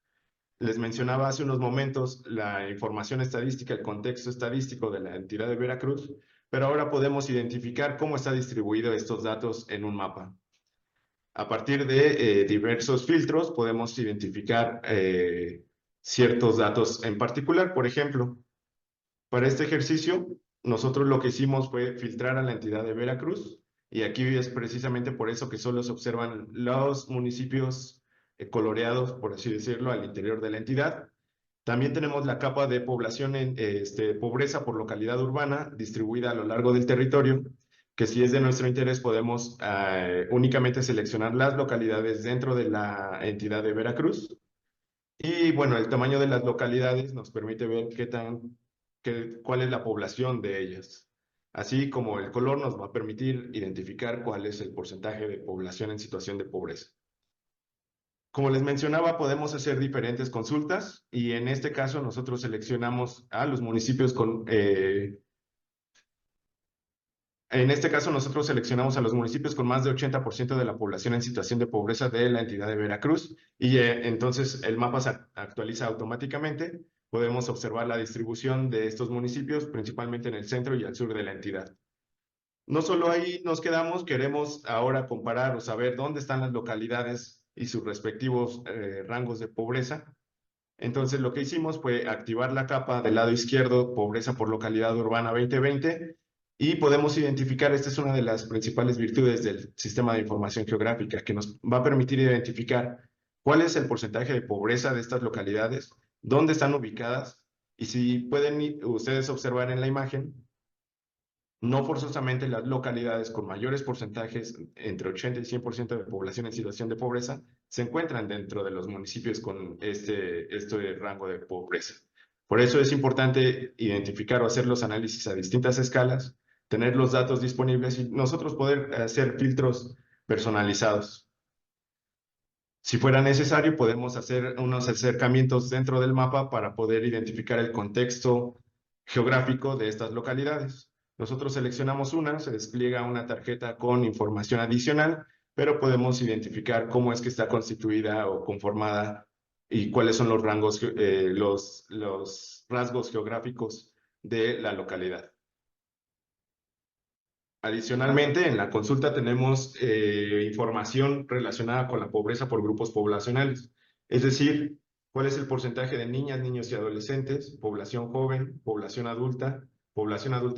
Les mencionaba hace unos momentos la información estadística, el contexto estadístico de la entidad de Veracruz, pero ahora podemos identificar cómo está distribuido estos datos en un mapa. A partir de diversos filtros podemos identificar ciertos datos en particular. Por ejemplo, para este ejercicio, nosotros lo que hicimos fue filtrar a la entidad de Veracruz, y aquí es precisamente por eso que solo se observan los municipios coloreados, por así decirlo, al interior de la entidad. También tenemos la capa de población en pobreza por localidad urbana distribuida a lo largo del territorio, que si es de nuestro interés podemos únicamente seleccionar las localidades dentro de la entidad de Veracruz. Y bueno, el tamaño de las localidades nos permite ver cuál es la población de ellas. Así como el color nos va a permitir identificar cuál es el porcentaje de población en situación de pobreza. Como les mencionaba, podemos hacer diferentes consultas y en este caso nosotros seleccionamos a los municipios con... en este caso nosotros seleccionamos a los municipios con más de 80% de la población en situación de pobreza de la entidad de Veracruz y entonces el mapa se actualiza automáticamente. Podemos observar la distribución de estos municipios, principalmente en el centro y al sur de la entidad. No solo ahí nos quedamos, queremos ahora comparar o saber dónde están las localidades y sus respectivos rangos de pobreza. Entonces lo que hicimos fue activar la capa del lado izquierdo, pobreza por localidad urbana 2020, y podemos identificar, esta es una de las principales virtudes del sistema de información geográfica, que nos va a permitir identificar cuál es el porcentaje de pobreza de estas localidades, dónde están ubicadas, y si pueden ustedes observar en la imagen, no forzosamente las localidades con mayores porcentajes, entre 80 y 100% de población en situación de pobreza, se encuentran dentro de los municipios con este rango de pobreza. Por eso es importante identificar o hacer los análisis a distintas escalas, tener los datos disponibles y nosotros poder hacer filtros personalizados. Si fuera necesario, podemos hacer unos acercamientos dentro del mapa para poder identificar el contexto geográfico de estas localidades. Nosotros seleccionamos una, se despliega una tarjeta con información adicional, pero podemos identificar cómo es que está constituida o conformada y cuáles son los rangos, los rasgos geográficos de la localidad. Adicionalmente, en la consulta tenemos información relacionada con la pobreza por grupos poblacionales, es decir, cuál es el porcentaje de niñas, niños y adolescentes, población joven, población adulta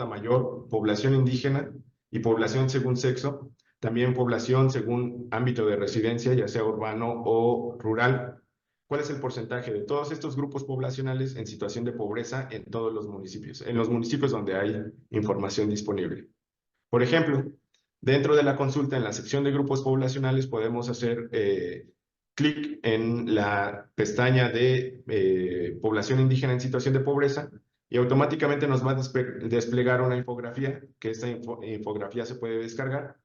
mayor, población indígena y población según sexo, también población según ámbito de residencia, ya sea urbano o rural. ¿Cuál es el porcentaje de todos estos grupos poblacionales en situación de pobreza en todos los municipios, en los municipios donde hay información disponible? Por ejemplo, dentro de la consulta, en la sección de grupos poblacionales, podemos hacer clic en la pestaña de población indígena en situación de pobreza y automáticamente nos va a desplegar una infografía, que esta infografía se puede descargar,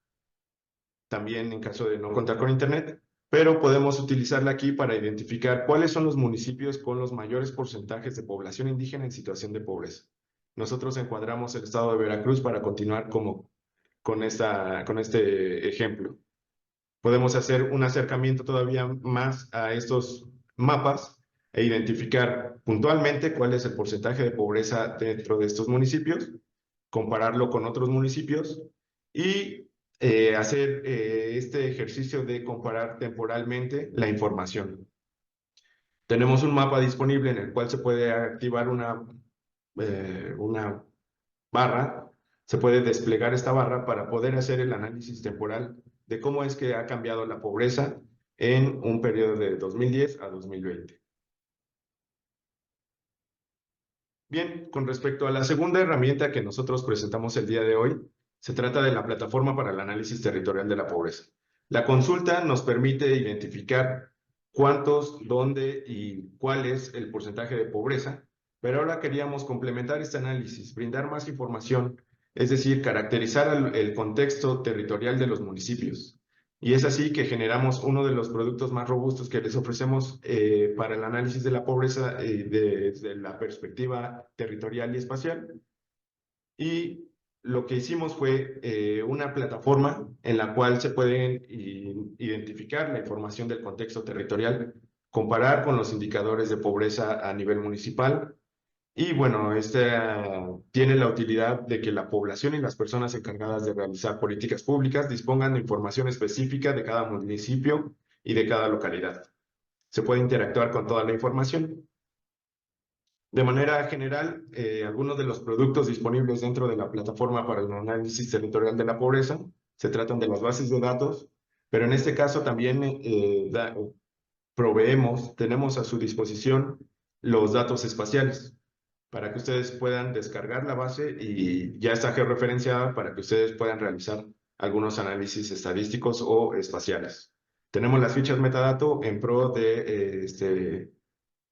también en caso de no contar con internet, pero podemos utilizarla aquí para identificar cuáles son los municipios con los mayores porcentajes de población indígena en situación de pobreza. Nosotros encuadramos el estado de Veracruz para continuar con este ejemplo. Podemos hacer un acercamiento todavía más a estos mapas e identificar puntualmente cuál es el porcentaje de pobreza dentro de estos municipios, compararlo con otros municipios y hacer este ejercicio de comparar temporalmente la información. Tenemos un mapa disponible en el cual se puede activar una barra, se puede desplegar esta barra para poder hacer el análisis temporal de cómo es que ha cambiado la pobreza en un periodo de 2010 a 2020. Bien, con respecto a la segunda herramienta que nosotros presentamos el día de hoy, se trata de la plataforma para el análisis territorial de la pobreza. La consulta nos permite identificar cuántos, dónde y cuál es el porcentaje de pobreza, pero ahora queríamos complementar este análisis, brindar más información, es decir, caracterizar el contexto territorial de los municipios. Y es así que generamos uno de los productos más robustos que les ofrecemos para el análisis de la pobreza desde la perspectiva territorial y espacial. Y lo que hicimos fue una plataforma en la cual se pueden identificar la información del contexto territorial, comparar con los indicadores de pobreza a nivel municipal. Y bueno, tiene la utilidad de que la población y las personas encargadas de realizar políticas públicas dispongan de información específica de cada municipio y de cada localidad. Se puede interactuar con toda la información. De manera general, algunos de los productos disponibles dentro de la plataforma para el análisis territorial de la pobreza se tratan de las bases de datos, pero en este caso también tenemos a su disposición los datos espaciales para que ustedes puedan descargar la base y ya está georreferenciada para que ustedes puedan realizar algunos análisis estadísticos o espaciales. Tenemos las fichas metadato en pro de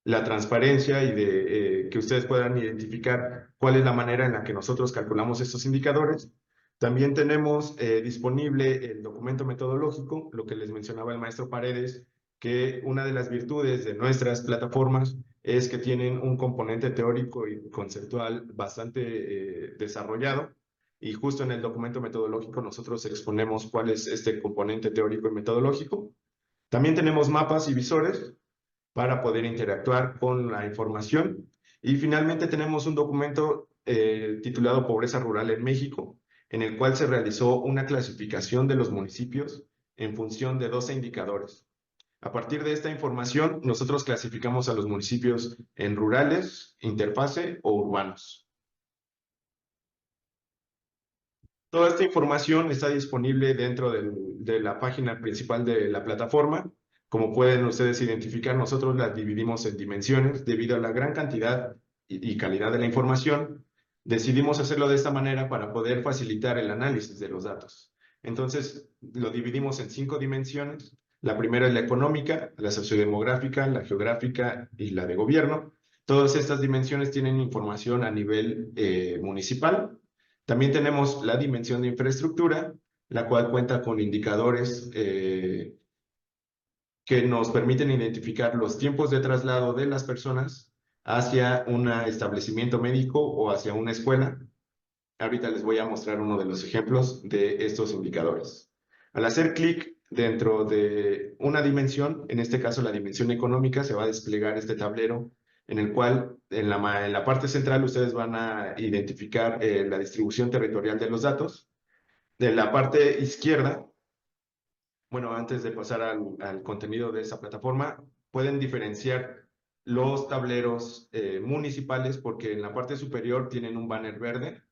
la transparencia y de que ustedes puedan identificar cuál es la manera en la que nosotros calculamos estos indicadores. También tenemos disponible el documento metodológico, lo que les mencionaba el maestro Paredes, que una de las virtudes de nuestras plataformas es que tienen un componente teórico y conceptual bastante desarrollado. Y justo en el documento metodológico nosotros exponemos cuál es este componente teórico y metodológico. También tenemos mapas y visores para poder interactuar con la información. Y finalmente tenemos un documento titulado Pobreza Rural en México, en el cual se realizó una clasificación de los municipios en función de 12 indicadores. A partir de esta información, nosotros clasificamos a los municipios en rurales, interfase o urbanos. Toda esta información está disponible dentro de la página principal de la plataforma. Como pueden ustedes identificar, nosotros la dividimos en dimensiones. Debido a la gran cantidad y calidad de la información, decidimos hacerlo de esta manera para poder facilitar el análisis de los datos. Entonces, lo dividimos en 5 dimensiones. La primera es la económica, la sociodemográfica, la geográfica y la de gobierno. Todas estas dimensiones tienen información a nivel municipal. También tenemos la dimensión de infraestructura, la cual cuenta con indicadores que nos permiten identificar los tiempos de traslado de las personas hacia un establecimiento médico o hacia una escuela. Ahorita les voy a mostrar uno de los ejemplos de estos indicadores. Al hacer clic dentro de una dimensión, en este caso la dimensión económica, se va a desplegar este tablero en el cual en la parte central ustedes van a identificar la distribución territorial de los datos. De la parte izquierda, bueno, antes de pasar al contenido de esa plataforma, pueden diferenciar los tableros municipales porque en la parte superior tienen un banner verde.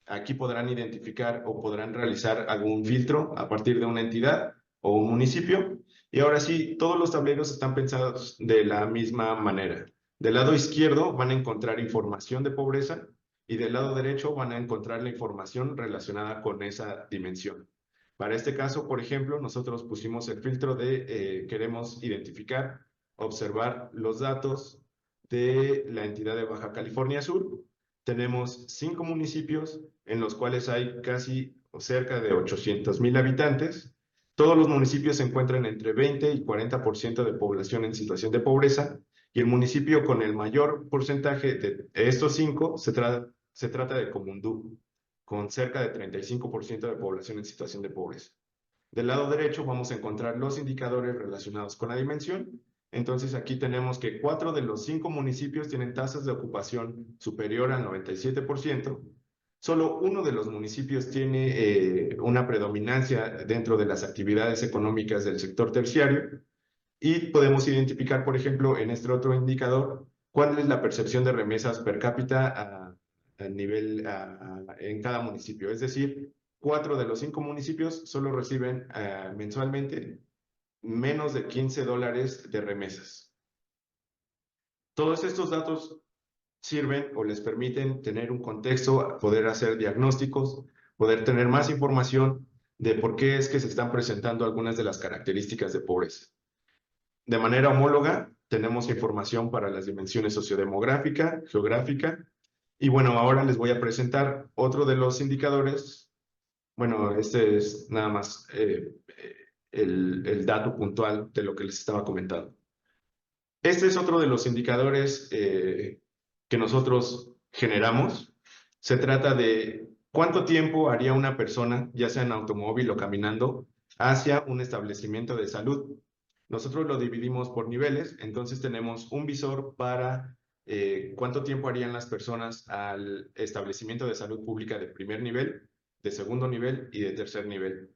Aquí podrán identificar o podrán realizar algún filtro a partir de una entidad o un municipio. Y ahora sí, todos los tableros están pensados de la misma manera. Del lado izquierdo van a encontrar información de pobreza y del lado derecho van a encontrar la información relacionada con esa dimensión. Para este caso, por ejemplo, nosotros pusimos el filtro de queremos identificar, observar los datos de la entidad de Baja California Sur. Tenemos 5 municipios en los cuales hay casi o cerca de 800,000 habitantes. Todos los municipios se encuentran entre 20 y 40% de población en situación de pobreza y el municipio con el mayor porcentaje de estos 5 se trata de Comundú, con cerca de 35% de población en situación de pobreza. Del lado derecho vamos a encontrar los indicadores relacionados con la dimensión. Entonces aquí tenemos que 4 de los 5 municipios tienen tasas de ocupación superior al 97%. Solo uno de los municipios tiene una predominancia dentro de las actividades económicas del sector terciario. Y podemos identificar, por ejemplo, en este otro indicador, cuál es la percepción de remesas per cápita en cada municipio. Es decir, 4 de los 5 municipios solo reciben mensualmente menos de $15 de remesas. Todos estos datos sirven o les permiten tener un contexto, poder hacer diagnósticos, poder tener más información de por qué es que se están presentando algunas de las características de pobreza. De manera homóloga, tenemos información para las dimensiones sociodemográfica, geográfica, y bueno, ahora les voy a presentar otro de los indicadores. Bueno, este es nada más el dato puntual de lo que les estaba comentando. Este es otro de los indicadores que nosotros generamos. Se trata de cuánto tiempo haría una persona, ya sea en automóvil o caminando, hacia un establecimiento de salud. Nosotros lo dividimos por niveles, entonces tenemos un visor para cuánto tiempo harían las personas al establecimiento de salud pública de primer nivel, de segundo nivel y de tercer nivel.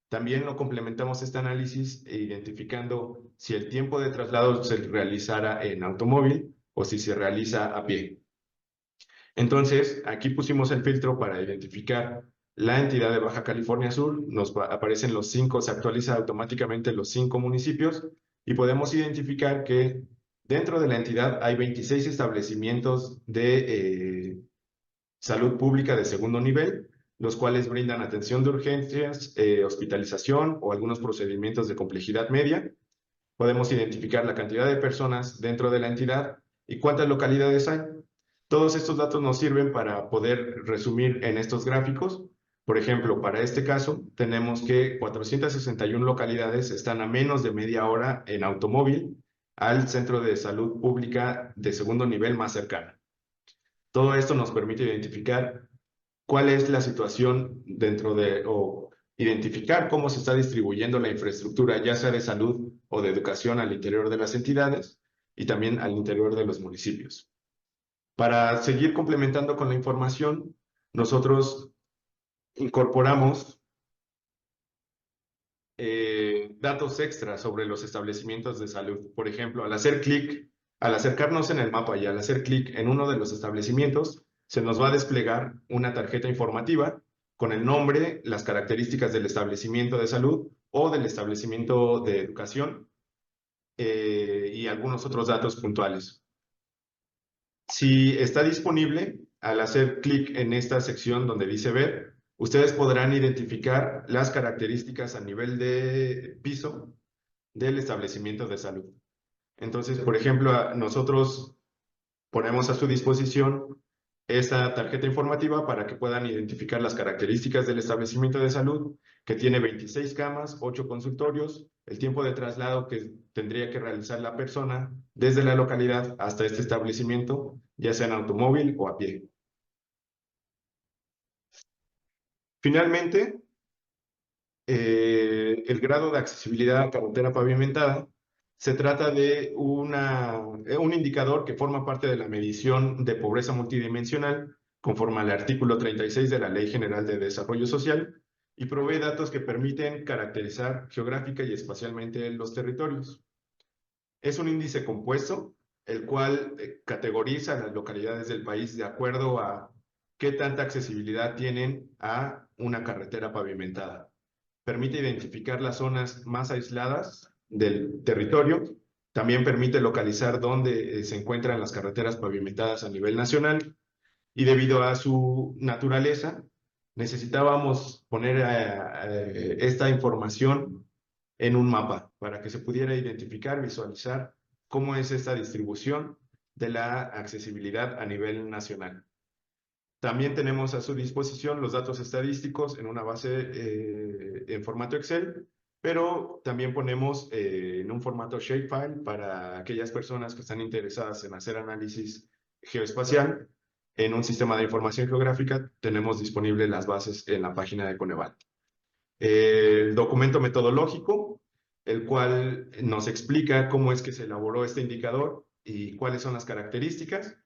También lo complementamos este análisis identificando si el tiempo de traslado se realizara en automóvil o si se realiza a pie. Entonces, aquí pusimos el filtro para identificar la entidad de Baja California Sur. Nos aparecen los 5, se actualiza automáticamente los 5 municipios y podemos identificar que dentro de la entidad hay 26 establecimientos de salud pública de segundo nivel, los cuales brindan atención de urgencias, hospitalización o algunos procedimientos de complejidad media. Podemos identificar la cantidad de personas dentro de la entidad y cuántas localidades hay. Todos estos datos nos sirven para poder resumir en estos gráficos. Por ejemplo, para este caso, tenemos que 461 localidades están a menos de media hora en automóvil al centro de salud pública de segundo nivel más cercano. Todo esto nos permite identificar cuál es la situación dentro de, o identificar cómo se está distribuyendo la infraestructura, ya sea de salud o de educación al interior de las entidades y también al interior de los municipios. Para seguir complementando con la información, nosotros incorporamos datos extras sobre los establecimientos de salud. Por ejemplo, al acercarnos en el mapa y al hacer clic en uno de los establecimientos, se nos va a desplegar una tarjeta informativa con el nombre, las características del establecimiento de salud o del establecimiento de educación y algunos otros datos puntuales. Si está disponible, al hacer clic en esta sección donde dice ver, ustedes podrán identificar las características a nivel de piso del establecimiento de salud. Entonces, por ejemplo, nosotros ponemos a su disposición esta tarjeta informativa para que puedan identificar las características del establecimiento de salud, que tiene 26 camas, 8 consultorios, el tiempo de traslado que tendría que realizar la persona desde la localidad hasta este establecimiento, ya sea en automóvil o a pie. Finalmente, el grado de accesibilidad a carretera pavimentada se trata de un indicador que forma parte de la medición de pobreza multidimensional conforme al artículo 36 de la Ley General de Desarrollo Social y provee datos que permiten caracterizar geográfica y espacialmente los territorios. Es un índice compuesto, el cual categoriza las localidades del país de acuerdo a qué tanta accesibilidad tienen a una carretera pavimentada. Permite identificar las zonas más aisladas del territorio. También permite localizar dónde se encuentran las carreteras pavimentadas a nivel nacional. Y debido a su naturaleza, necesitábamos poner esta información en un mapa para que se pudiera identificar, visualizar cómo es esta distribución de la accesibilidad a nivel nacional. También tenemos a su disposición los datos estadísticos en una base en formato Excel, pero también ponemos en un formato shapefile para aquellas personas que están interesadas en hacer análisis geoespacial. En un sistema de información geográfica tenemos disponibles las bases en la página de Coneval. El documento metodológico, el cual nos explica cómo es que se elaboró este indicador y cuáles son las características.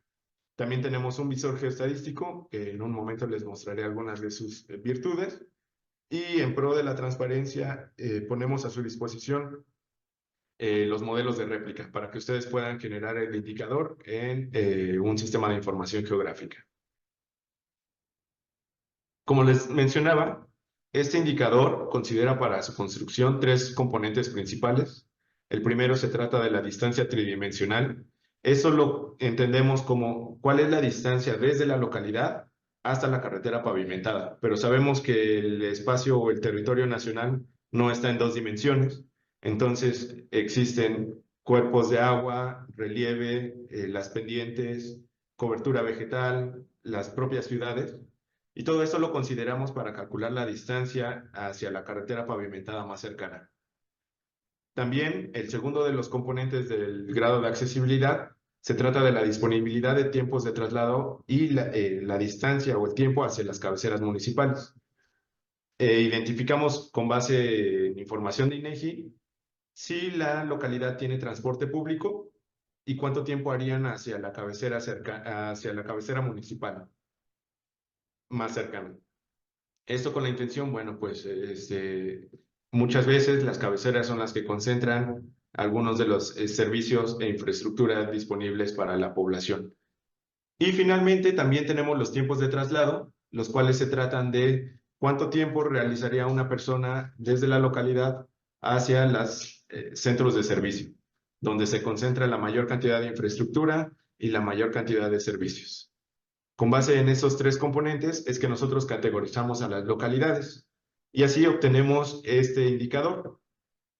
También tenemos un visor geoestadístico, que en un momento les mostraré algunas de sus virtudes. Y en pro de la transparencia, ponemos a su disposición los modelos de réplica para que ustedes puedan generar el indicador en un sistema de información geográfica. Como les mencionaba, este indicador considera para su construcción 3 componentes principales. El primero se trata de la distancia tridimensional. Eso lo entendemos como cuál es la distancia desde la localidad hasta la carretera pavimentada, pero sabemos que el espacio o el territorio nacional no está en 2 dimensiones, entonces existen cuerpos de agua, relieve, las pendientes, cobertura vegetal, las propias ciudades. Y todo esto lo consideramos para calcular la distancia hacia la carretera pavimentada más cercana. También el segundo de los componentes del grado de accesibilidad se trata de la disponibilidad de tiempos de traslado y la distancia o el tiempo hacia las cabeceras municipales. Identificamos con base en información de INEGI si la localidad tiene transporte público y cuánto tiempo harían hacia la cabecera hacia la cabecera municipal más cercana. Esto con la intención, bueno, pues muchas veces las cabeceras son las que concentran algunos de los servicios e infraestructura disponibles para la población. Y finalmente también tenemos los tiempos de traslado, los cuales se tratan de cuánto tiempo realizaría una persona desde la localidad hacia los centros de servicio, donde se concentra la mayor cantidad de infraestructura y la mayor cantidad de servicios. Con base en esos tres componentes es que nosotros categorizamos a las localidades y así obtenemos este indicador.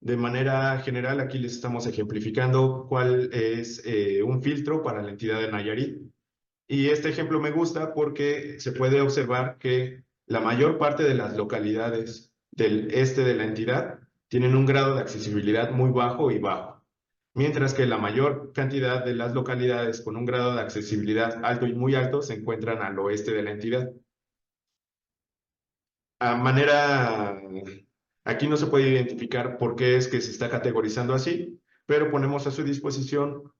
De manera general, aquí les estamos ejemplificando cuál es un filtro para la entidad de Nayarit. Y este ejemplo me gusta porque se puede observar que la mayor parte de las localidades del este de la entidad tienen un grado de accesibilidad muy bajo y bajo, mientras que la mayor cantidad de las localidades con un grado de accesibilidad alto y muy alto se encuentran al oeste de la entidad. Aquí no se puede identificar por qué es que se está categorizando así, pero ponemos a su disposición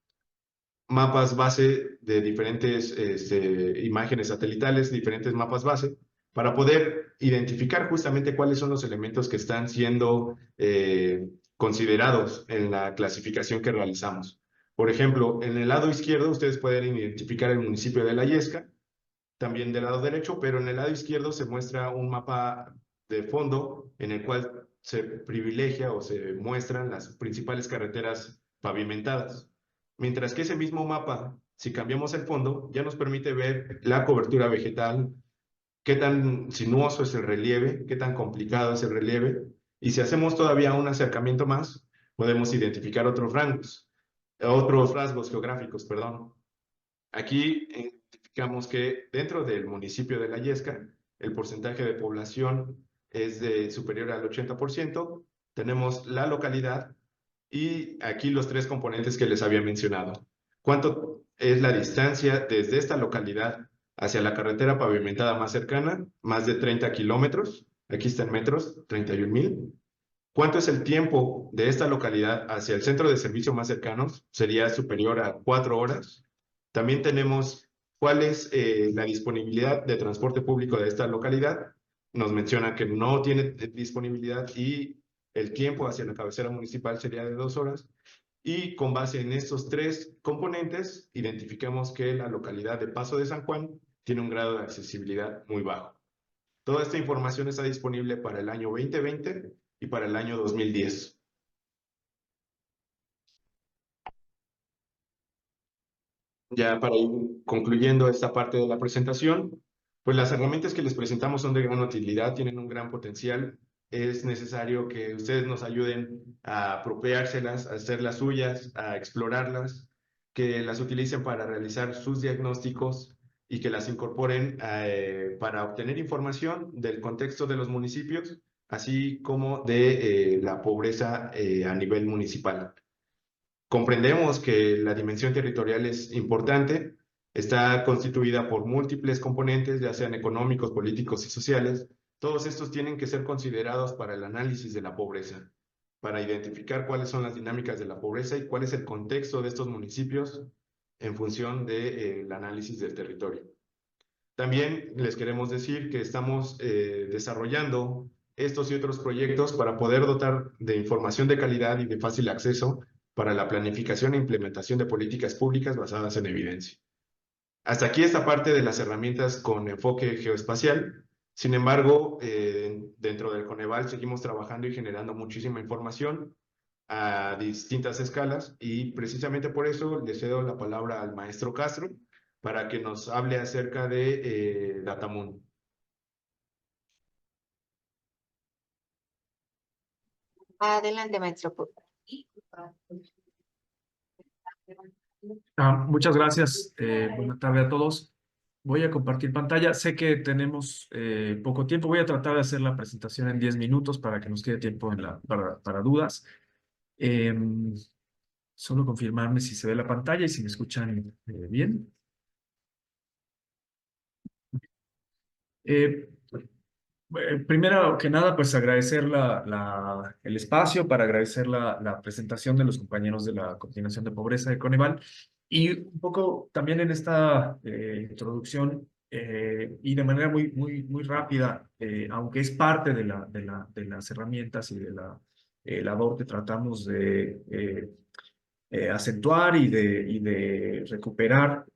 mapas base de diferentes imágenes satelitales, diferentes mapas base, para poder identificar justamente cuáles son los elementos que están siendo considerados en la clasificación que realizamos. Por ejemplo, en el lado izquierdo ustedes pueden identificar el municipio de La Yesca, también del lado derecho, pero en el lado izquierdo se muestra un mapa de fondo en el cual se privilegia o se muestran las principales carreteras pavimentadas. Mientras que ese mismo mapa, si cambiamos el fondo, ya nos permite ver la cobertura vegetal, qué tan sinuoso es el relieve, qué tan complicado es el relieve, y si hacemos todavía un acercamiento más, podemos identificar otros rasgos geográficos, perdón. Aquí identificamos que dentro del municipio de La Yesca, el porcentaje de población es superior al 80%. Tenemos la localidad y aquí los tres componentes que les había mencionado. ¿Cuánto es la distancia desde esta localidad hacia la carretera pavimentada más cercana? Más de 30 kilómetros. Aquí está en metros, 31,000. ¿Cuánto es el tiempo de esta localidad hacia el centro de servicio más cercano? Sería superior a 4 horas. También tenemos cuál es la disponibilidad de transporte público de esta localidad. Nos menciona que no tiene disponibilidad y el tiempo hacia la cabecera municipal sería de 2 horas. Y con base en estos tres componentes, identificamos que la localidad de Paso de San Juan tiene un grado de accesibilidad muy bajo. Toda esta información está disponible para el año 2020 y para el año 2010. Ya para ir concluyendo esta parte de la presentación, pues las herramientas que les presentamos son de gran utilidad, tienen un gran potencial. Es necesario que ustedes nos ayuden a apropiárselas, a hacerlas suyas, a explorarlas, que las utilicen para realizar sus diagnósticos y que las incorporen para obtener información del contexto de los municipios, así como de la pobreza a nivel municipal. Comprendemos que la dimensión territorial es importante, está constituida por múltiples componentes, ya sean económicos, políticos y sociales. Todos estos tienen que ser considerados para el análisis de la pobreza, para identificar cuáles son las dinámicas de la pobreza y cuál es el contexto de estos municipios en función del análisis del territorio. También les queremos decir que estamos desarrollando estos y otros proyectos para poder dotar de información de calidad y de fácil acceso para la planificación e implementación de políticas públicas basadas en evidencia. Hasta aquí esta parte de las herramientas con enfoque geoespacial. Sin embargo, dentro del Coneval seguimos trabajando y generando muchísima información a distintas escalas y precisamente por eso le cedo la palabra al maestro Castro para que nos hable acerca de Datamoon. Adelante, maestro. Muchas gracias. Buenas tardes a todos. Voy a compartir pantalla. Sé que tenemos poco tiempo. Voy a tratar de hacer la presentación en 10 minutos para que nos quede tiempo para dudas. Solo confirmarme si se ve la pantalla y si me escuchan bien. Eh, Primero que nada, pues agradecer el espacio para agradecer la presentación de los compañeros de la Coordinación de Pobreza de Coneval y un poco también en esta introducción y de manera muy rápida, aunque es parte de las herramientas y de la labor que tratamos de acentuar y de recuperar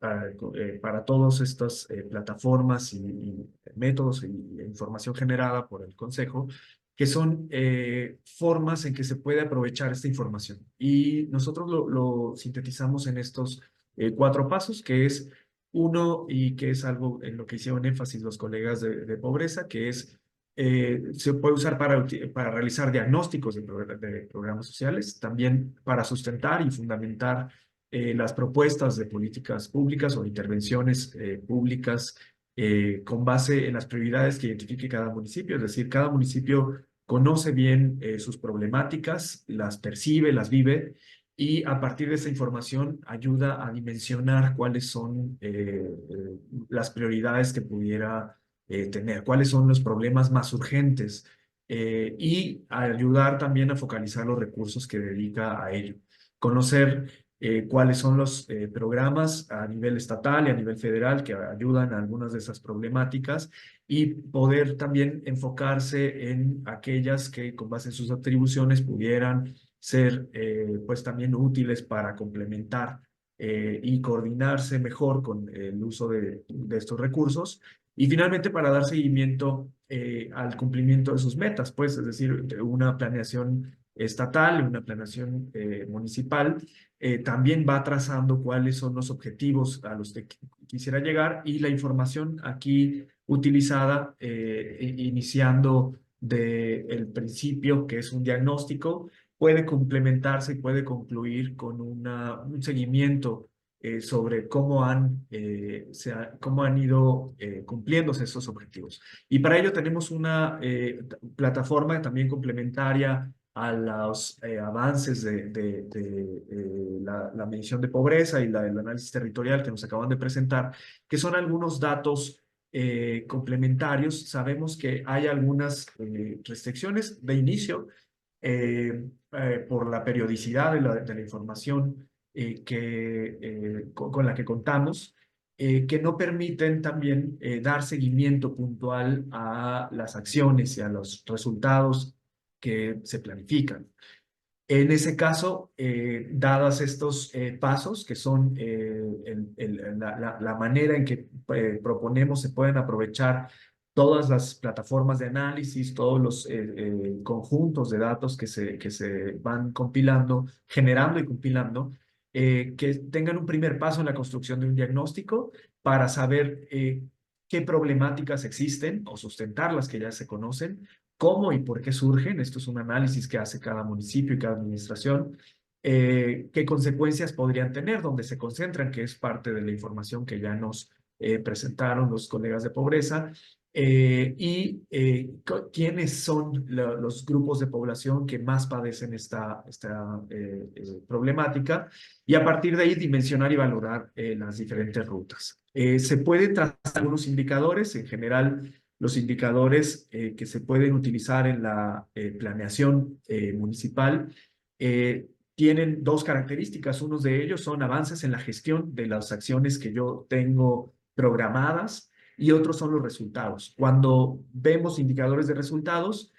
para todas estas plataformas y métodos e información generada por el Consejo, que son formas en que se puede aprovechar esta información. Y nosotros lo sintetizamos en estos 4 pasos, que es uno, y que es algo en lo que hicieron énfasis los colegas de pobreza, que es se puede usar para realizar diagnósticos de programas sociales, también para sustentar y fundamentar las propuestas de políticas públicas o intervenciones públicas con base en las prioridades que identifique cada municipio. Es decir, cada municipio conoce bien sus problemáticas, las percibe, las vive y a partir de esa información ayuda a dimensionar cuáles son las prioridades que pudiera tener, cuáles son los problemas más urgentes y ayudar también a focalizar los recursos que dedica a ello. Conocer cuáles son los programas a nivel estatal y a nivel federal que ayudan a algunas de esas problemáticas y poder también enfocarse en aquellas que con base en sus atribuciones pudieran ser pues también útiles para complementar y coordinarse mejor con el uso de estos recursos y finalmente, para dar seguimiento al cumplimiento de sus metas, pues, es decir, una planeación estatal, una planeación municipal, también va trazando cuáles son los objetivos a los que quisiera llegar y la información aquí utilizada, iniciando del principio, que es un diagnóstico, puede complementarse y puede concluir con un seguimiento sobre cómo han ido cumpliéndose esos objetivos. Y para ello tenemos una plataforma también complementaria a los avances de la medición de pobreza y el análisis territorial que nos acaban de presentar, que son algunos datos complementarios. Sabemos que hay algunas restricciones de inicio por la periodicidad de la información con la que contamos, que no permiten también dar seguimiento puntual a las acciones y a los resultados que se planifican. En ese caso, dadas estos pasos, que son la manera en que proponemos se pueden aprovechar todas las plataformas de análisis, todos los conjuntos de datos que se van compilando, generando y compilando, que tengan un primer paso en la construcción de un diagnóstico para saber qué problemáticas existen o sustentar las que ya se conocen, cómo y por qué surgen. Esto es un análisis que hace cada municipio y cada administración. Qué consecuencias podrían tener, donde se concentran, que es parte de la información que ya nos presentaron los colegas de pobreza, quiénes son los grupos de población que más padecen esta problemática, y a partir de ahí dimensionar y valorar las diferentes rutas. Se pueden trazar algunos indicadores, en general los indicadores que se pueden utilizar en la planeación municipal tienen dos características. Uno de ellos son avances en la gestión de las acciones que yo tengo programadas y otros son los resultados. Cuando vemos indicadores de resultados,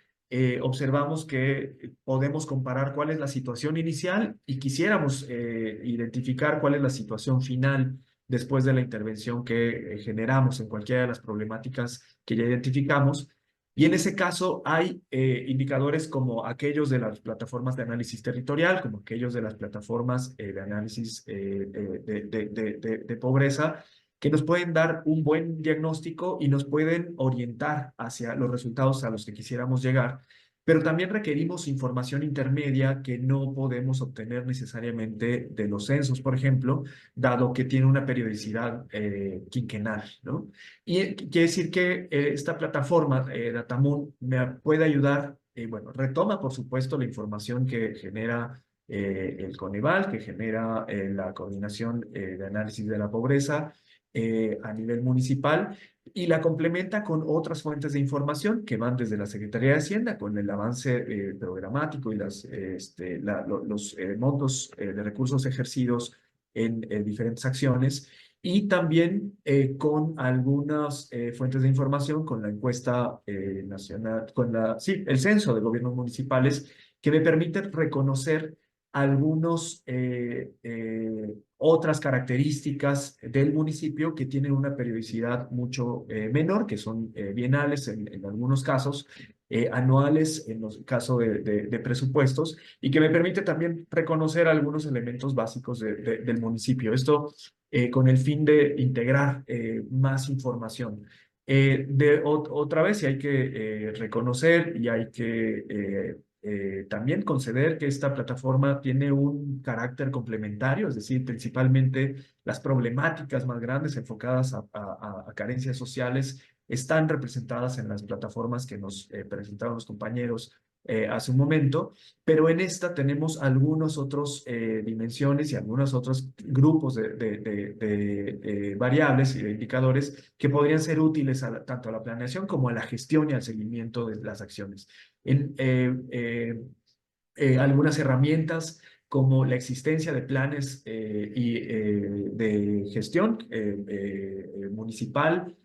observamos que podemos comparar cuál es la situación inicial y quisiéramos identificar cuál es la situación final después de la intervención que generamos en cualquiera de las problemáticas que ya identificamos. Y en ese caso hay indicadores como aquellos de las plataformas de análisis territorial, como aquellos de las plataformas de análisis de pobreza, que nos pueden dar un buen diagnóstico y nos pueden orientar hacia los resultados a los que quisiéramos llegar. pero también requerimos información intermedia que no podemos obtener necesariamente de los censos, por ejemplo, dado que tiene una periodicidad quinquenal, ¿no? Y quiere decir que esta plataforma, Datamoon, me puede ayudar, bueno, retoma, por supuesto, la información que genera el Coneval, que genera la Coordinación de Análisis de la Pobreza a nivel municipal, y la complementa con otras fuentes de información que van desde la Secretaría de Hacienda, con el avance programático y los montos de recursos ejercidos en diferentes acciones, y también con algunas fuentes de información, con la encuesta nacional, sí, el censo de gobiernos municipales, que me permite reconocer algunos otras características del municipio que tienen una periodicidad mucho menor, que son bienales en algunos casos, anuales en los casos de presupuestos, y que me permite también reconocer algunos elementos básicos del municipio. Esto con el fin de integrar más información. Otra vez, y hay que reconocer y hay que también conceder que esta plataforma tiene un carácter complementario, es decir, principalmente las problemáticas más grandes enfocadas a carencias sociales están representadas en las plataformas que nos presentaron los compañeros hace un momento, pero en esta tenemos algunos otros dimensiones y algunos otros grupos de variables y de indicadores que podrían ser útiles tanto a la planeación como a la gestión y al seguimiento de las acciones. Algunas herramientas como la existencia de planes de gestión municipal,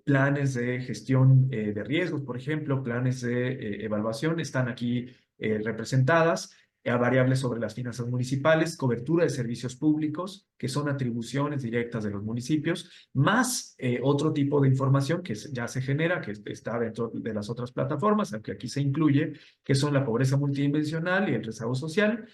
planes de gestión de riesgos, por ejemplo, planes de evaluación, están aquí representadas, a variables sobre las finanzas municipales, cobertura de servicios públicos, que son atribuciones directas de los municipios, más otro tipo de información que ya se genera, que está dentro de las otras plataformas, aunque aquí se incluye, que son la pobreza multidimensional y el rezago social,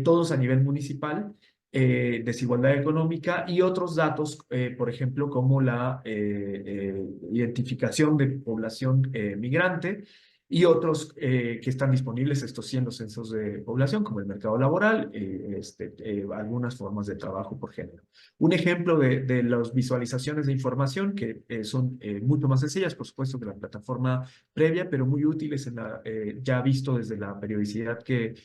todos a nivel municipal, desigualdad económica y otros datos, por ejemplo, como la identificación de población migrante, y otros que están disponibles, estos sí en los censos de población, como el mercado laboral, algunas formas de trabajo por género. Un ejemplo de las visualizaciones de información que son mucho más sencillas, por supuesto, que la plataforma previa, pero muy útiles ya visto desde la periodicidad que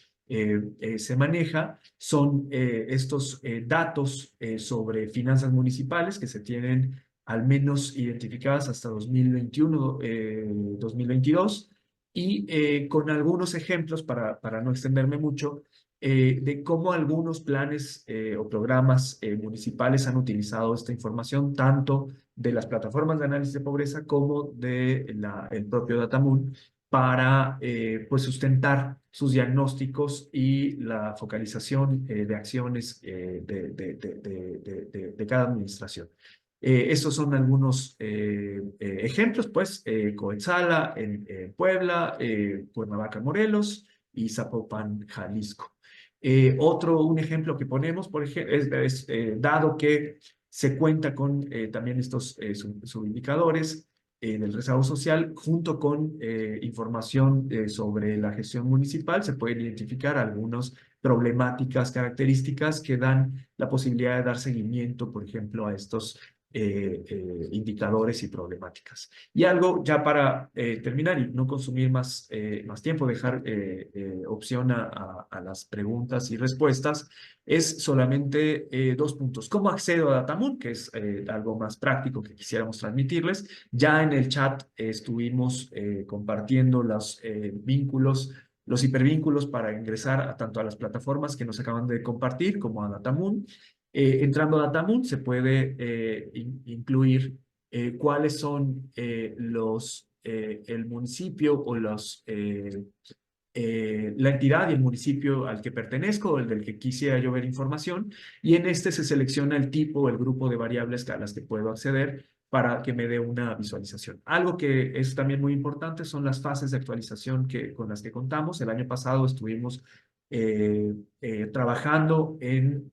se maneja, son estos datos sobre finanzas municipales que se tienen al menos identificadas hasta 2021, 2022, y con algunos ejemplos, para no extenderme mucho, de cómo algunos planes o programas municipales han utilizado esta información, tanto de las plataformas de análisis de pobreza como del propio Datamoon, para pues sustentar sus diagnósticos y la focalización de acciones de cada administración. Estos son algunos ejemplos, pues, Coetzala en Puebla, Cuernavaca, Morelos y Zapopan, Jalisco. Un ejemplo que ponemos, por ejemplo, dado que se cuenta con también estos subindicadores del rezago social, junto con información sobre la gestión municipal, se pueden identificar algunas problemáticas, características que dan la posibilidad de dar seguimiento, por ejemplo, a estos indicadores y problemáticas. Y algo ya para terminar y no consumir más tiempo, dejar opción a las preguntas y respuestas, es solamente 2 puntos. ¿Cómo accedo a Datamoon? Que es algo más práctico que quisiéramos transmitirles. Ya en el chat estuvimos compartiendo los vínculos, los hipervínculos para ingresar tanto a las plataformas que nos acaban de compartir como a Datamoon. Entrando a Datamoon se puede incluir cuáles son el municipio o la entidad y el municipio al que pertenezco o el del que quisiera yo ver información, y en este se selecciona el tipo o el grupo de variables a las que puedo acceder para que me dé una visualización. Algo que es también muy importante son las fases de actualización con las que contamos. El año pasado estuvimos trabajando en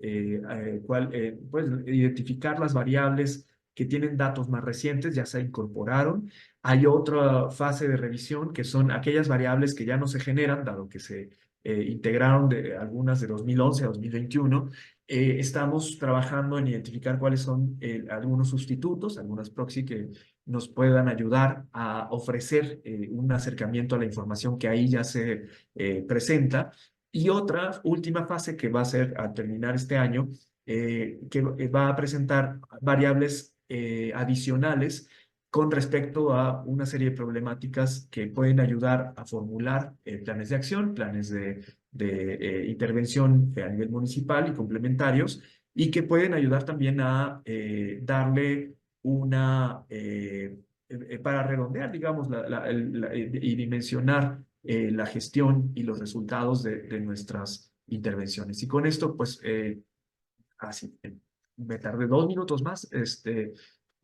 pues, identificar las variables que tienen datos más recientes, ya se incorporaron. Hay otra fase de revisión que son aquellas variables que ya no se generan, dado que se integraron de algunas de 2011 a 2021. Estamos trabajando en identificar cuáles son algunos sustitutos, algunas proxy que nos puedan ayudar a ofrecer un acercamiento a la información que ahí ya se presenta. Y otra última fase que va a ser al terminar este año, que va a presentar variables adicionales con respecto a una serie de problemáticas que pueden ayudar a formular planes de acción, planes de intervención a nivel municipal y complementarios, y que pueden ayudar también a darle una, para redondear, digamos, y dimensionar la gestión y los resultados de nuestras intervenciones. Y con esto, pues, así, me tardé 2 minutos más,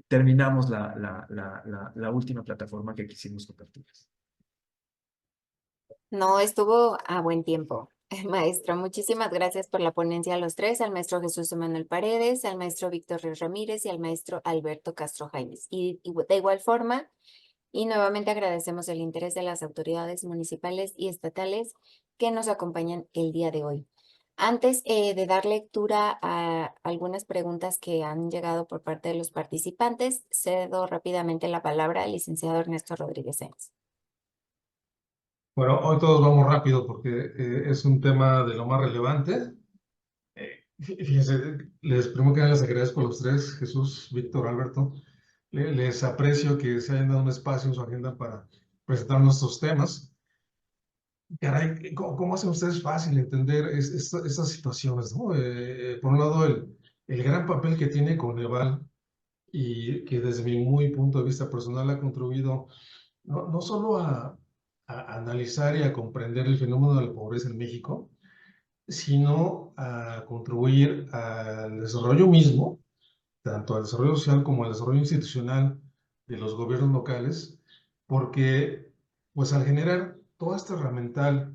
terminamos la última plataforma que quisimos compartir. No, estuvo a buen tiempo. Maestro, muchísimas gracias por la ponencia a los tres, al maestro Jesús Emanuel Paredes, al maestro Víctor Ríos Ramírez y al maestro Alberto Castro Jaimes. Y de igual forma, y nuevamente agradecemos el interés de las autoridades municipales y estatales que nos acompañan el día de hoy. Antes de dar lectura a algunas preguntas que han llegado por parte de los participantes, cedo rápidamente la palabra al licenciado Ernesto Rodríguez Sáenz. Bueno, hoy todos vamos rápido porque es un tema de lo más relevante. Fíjense, primero que nada les agradezco a los tres, Jesús, Víctor, Alberto. Les aprecio que se hayan dado un espacio en su agenda para presentar nuestros temas. Caray, ¿cómo hacen ustedes fácil entender estas situaciones, ¿no? Por un lado, el gran papel que tiene Coneval y que desde mi muy punto de vista personal ha contribuido no solo a analizar y a comprender el fenómeno de la pobreza en México, sino a contribuir al desarrollo mismo, tanto al desarrollo social como al desarrollo institucional de los gobiernos locales, porque pues al generar toda esta herramienta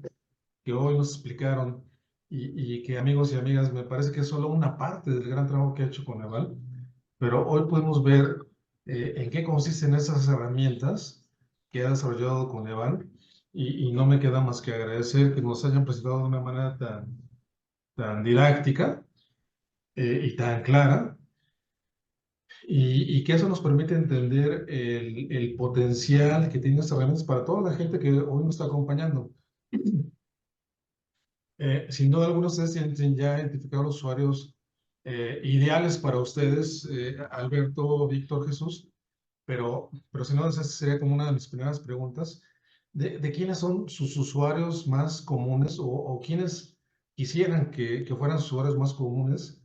que hoy nos explicaron y que amigos y amigas me parece que es solo una parte del gran trabajo que ha hecho Coneval, pero hoy podemos ver en qué consisten esas herramientas que ha desarrollado Coneval y no me queda más que agradecer que nos hayan presentado de una manera tan didáctica y tan clara y que eso nos permite entender el potencial que tienen estas herramientas para toda la gente que hoy nos está acompañando. Sin duda alguna ustedes tienen ya identificado usuarios ideales para ustedes, Alberto, Víctor, Jesús, pero si no, esa sería como una de mis primeras preguntas, de quiénes son sus usuarios más comunes o quiénes quisieran que fueran sus usuarios más comunes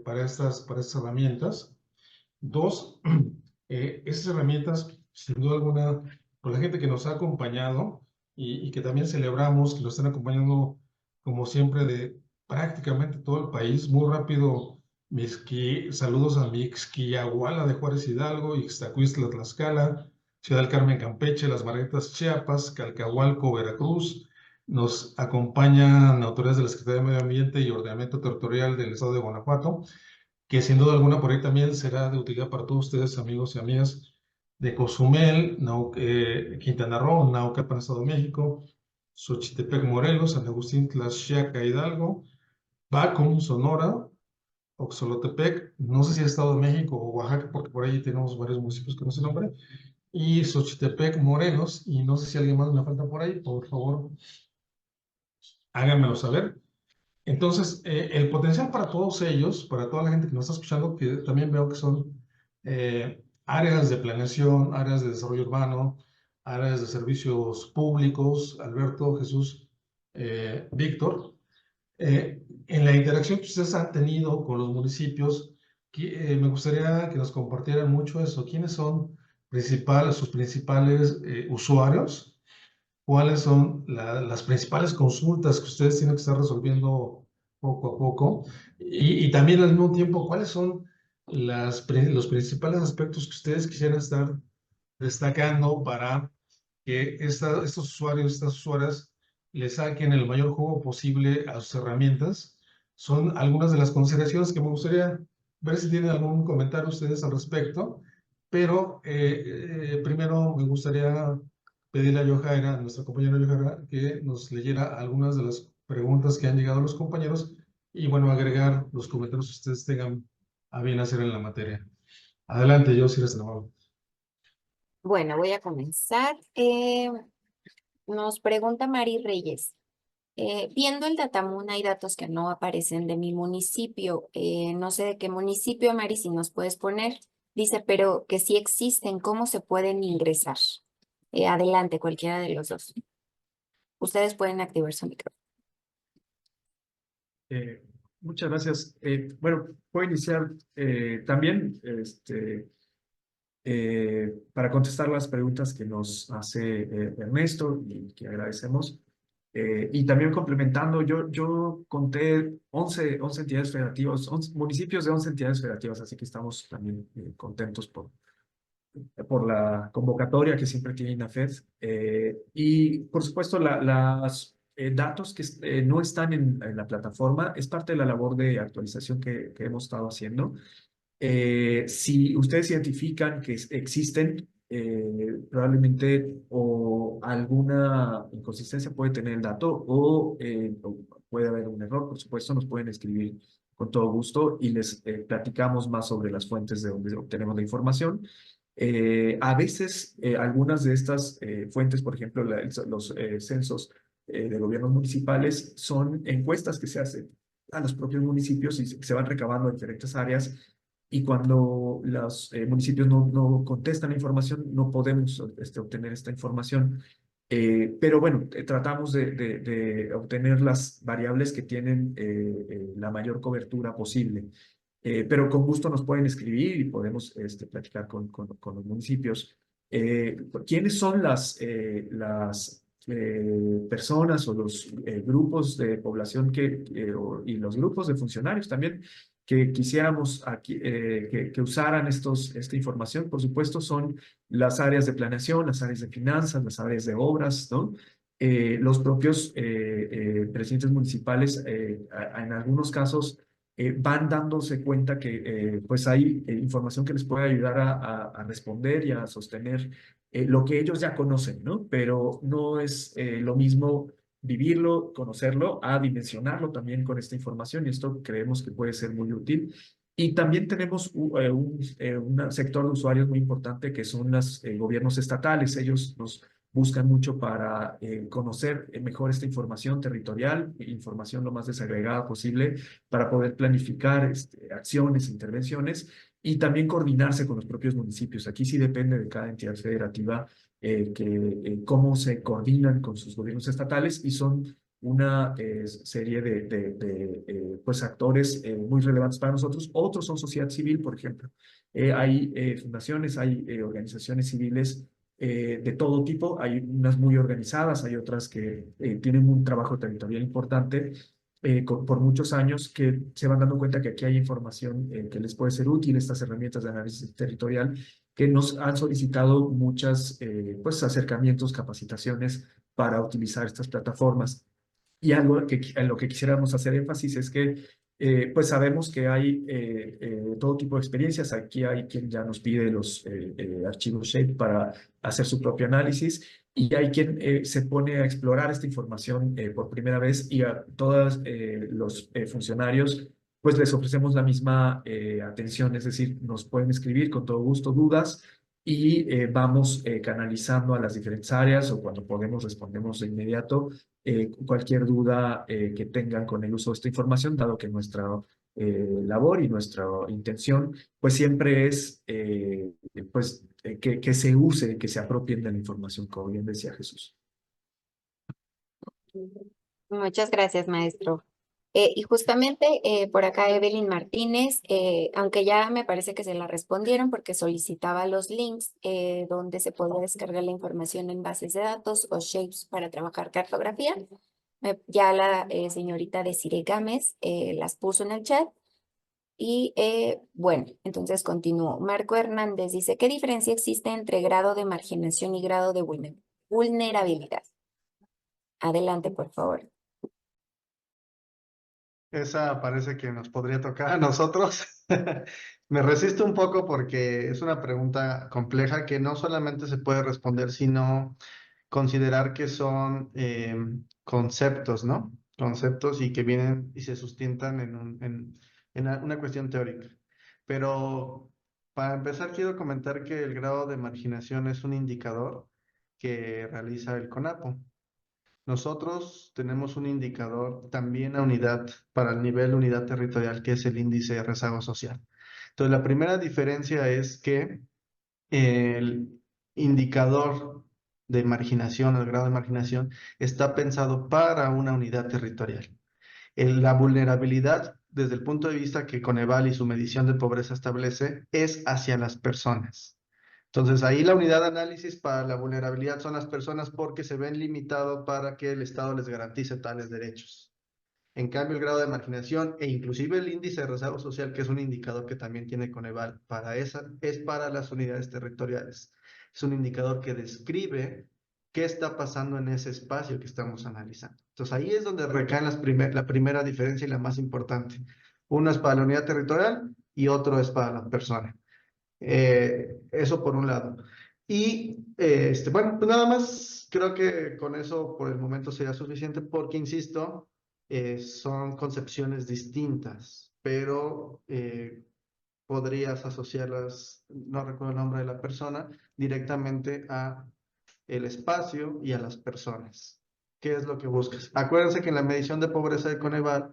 para estas herramientas. Dos, esas herramientas, sin duda alguna, por la gente que nos ha acompañado y que también celebramos que nos estén acompañando, como siempre, de prácticamente todo el país. Muy rápido, saludos a Mixquiahuala de Juárez Hidalgo, Ixtacuistla, Tlaxcala, Ciudad del Carmen, Campeche, Las Margaritas, Chiapas, Calcahualco, Veracruz. Nos acompañan autoridades de la Secretaría de Medio Ambiente y Ordenamiento Territorial del Estado de Guanajuato, que sin duda alguna por ahí también será de utilidad para todos ustedes, amigos y amigas de Cozumel, Quintana Roo, Naucalpan, Estado de México, Xochitepec, Morelos, San Agustín, Tlaxiaca, Hidalgo, Bacum, Sonora, Oxolotepec, no sé si es Estado de México o Oaxaca, porque por ahí tenemos varios municipios que no se nombran, y Xochitepec, Morelos, y no sé si alguien más me falta por ahí, por favor, háganmelo saber. Entonces, el potencial para todos ellos, para toda la gente que nos está escuchando, que también veo que son áreas de planeación, áreas de desarrollo urbano, áreas de servicios públicos, Alberto, Jesús, Víctor, en la interacción que ustedes han tenido con los municipios, me gustaría que nos compartieran mucho eso. ¿Quiénes son sus principales usuarios? ¿Cuáles son las principales consultas que ustedes tienen que estar resolviendo poco a poco? Y también al mismo tiempo, ¿cuáles son los principales aspectos que ustedes quisieran estar destacando para que estos usuarios, estas usuarias, le saquen el mayor juego posible a sus herramientas? Son algunas de las consideraciones que me gustaría ver si tienen algún comentario ustedes al respecto, pero primero me gustaría pedirle a Yojaira, a nuestra compañera Yojaira, que nos leyera algunas de las preguntas que han llegado a los compañeros y bueno, agregar los comentarios que ustedes tengan a bien hacer en la materia. Adelante, yo, si eres tan amable. Bueno, voy a comenzar. Nos pregunta Mari Reyes. Viendo el Datamun hay datos que no aparecen de mi municipio. No sé de qué municipio, Mari, si nos puedes poner. Dice, pero que sí existen, ¿cómo se pueden ingresar? Adelante, cualquiera de los dos. Ustedes pueden activar su micrófono. Eh, Muchas gracias. Bueno, puedo iniciar también para contestar las preguntas que nos hace Ernesto y que agradecemos. Y también complementando, yo conté 11 entidades federativas, 11 municipios de 11 entidades federativas, así que estamos también contentos por la convocatoria que siempre tiene INAFED. Y por supuesto, las datos que no están en la plataforma es parte de la labor de actualización que hemos estado haciendo. Si ustedes identifican que existen, probablemente o alguna inconsistencia puede tener el dato o puede haber un error, por supuesto, nos pueden escribir con todo gusto y les platicamos más sobre las fuentes de donde obtenemos la información. A veces, algunas de estas fuentes, por ejemplo, los censos de gobiernos municipales, son encuestas que se hacen a los propios municipios y se van recabando en diferentes áreas. Y cuando los municipios no contestan la información, no podemos obtener esta información. Pero bueno, tratamos de obtener las variables que tienen la mayor cobertura posible. Pero con gusto nos pueden escribir y podemos platicar con los municipios. ¿Quiénes son las personas o los grupos de población y los grupos de funcionarios también que quisiéramos aquí, que usaran esta información? Por supuesto, son las áreas de planeación, las áreas de finanzas, las áreas de obras, ¿no? Los propios presidentes municipales, en algunos casos, van dándose cuenta que pues hay información que les puede ayudar a responder y a sostener lo que ellos ya conocen, ¿no? Pero no es lo mismo vivirlo, conocerlo, a dimensionarlo también con esta información y esto creemos que puede ser muy útil. Y también tenemos un sector de usuarios muy importante que son los gobiernos estatales. Ellos nos buscan mucho para conocer mejor esta información territorial, información lo más desagregada posible para poder planificar acciones, intervenciones y también coordinarse con los propios municipios. Aquí sí depende de cada entidad federativa cómo se coordinan con sus gobiernos estatales y son una serie de pues actores muy relevantes para nosotros. Otros son sociedad civil, por ejemplo. Hay fundaciones, hay organizaciones civiles de todo tipo. Hay unas muy organizadas, hay otras que tienen un trabajo territorial importante por muchos años que se van dando cuenta que aquí hay información que les puede ser útil, estas herramientas de análisis territorial, que nos han solicitado muchas pues acercamientos, capacitaciones para utilizar estas plataformas. Y algo en lo que quisiéramos hacer énfasis es que pues sabemos que hay todo tipo de experiencias. Aquí hay quien ya nos pide los archivos Shape para hacer su propio análisis y hay quien se pone a explorar esta información por primera vez y a todos los funcionarios pues les ofrecemos la misma atención, es decir, nos pueden escribir con todo gusto dudas y vamos canalizando a las diferentes áreas o cuando podemos respondemos de inmediato cualquier duda que tengan con el uso de esta información, dado que nuestra labor y nuestra intención pues siempre es pues, que se use, que se apropien de la información, como bien decía Jesús. Muchas gracias, maestro. Y justamente por acá Evelyn Martínez, aunque ya me parece que se la respondieron porque solicitaba los links donde se podía descargar la información en bases de datos o shapes para trabajar cartografía. Ya la señorita Desiree Gámez las puso en el chat. Y bueno, entonces continúo. Marco Hernández dice, ¿qué diferencia existe entre grado de marginación y grado de vulnerabilidad? Adelante, por favor. Esa parece que nos podría tocar a nosotros. Me resisto un poco porque es una pregunta compleja que no solamente se puede responder, sino considerar que son conceptos, ¿no? Conceptos y que vienen y se sustentan en una cuestión teórica. Pero para empezar, quiero comentar que el grado de marginación es un indicador que realiza el CONAPO. Nosotros tenemos un indicador también a unidad, para el nivel unidad territorial, que es el índice de rezago social. Entonces, la primera diferencia es que el indicador de marginación, el grado de marginación, está pensado para una unidad territorial. La vulnerabilidad, desde el punto de vista que Coneval y su medición de pobreza establece, es hacia las personas. Entonces, ahí la unidad de análisis para la vulnerabilidad son las personas porque se ven limitados para que el Estado les garantice tales derechos. En cambio, el grado de marginación e inclusive el índice de rezago social, que es un indicador que también tiene Coneval, es para las unidades territoriales. Es un indicador que describe qué está pasando en ese espacio que estamos analizando. Entonces, ahí es donde recae la primera diferencia y la más importante. Uno es para la unidad territorial y otro es para la persona. Eso por un lado. Y bueno, pues nada más, creo que con eso por el momento sería suficiente porque, insisto, son concepciones distintas, pero podrías asociarlas, no recuerdo el nombre de la persona, directamente a el espacio y a las personas. ¿Qué es lo que buscas? Acuérdense que en la medición de pobreza de Coneval,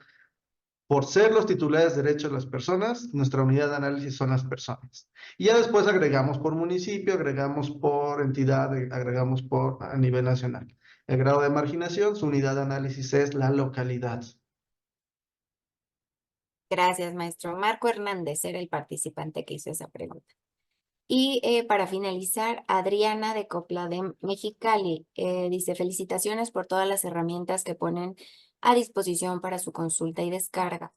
por ser los titulares de derechos de las personas, nuestra unidad de análisis son las personas. Y ya después agregamos por municipio, agregamos por entidad, agregamos por a nivel nacional. El grado de marginación, su unidad de análisis es la localidad. Gracias, maestro. Marco Hernández era el participante que hizo esa pregunta. Y para finalizar, Adriana de Copla de Mexicali dice: felicitaciones por todas las herramientas que ponen a disposición para su consulta y descarga.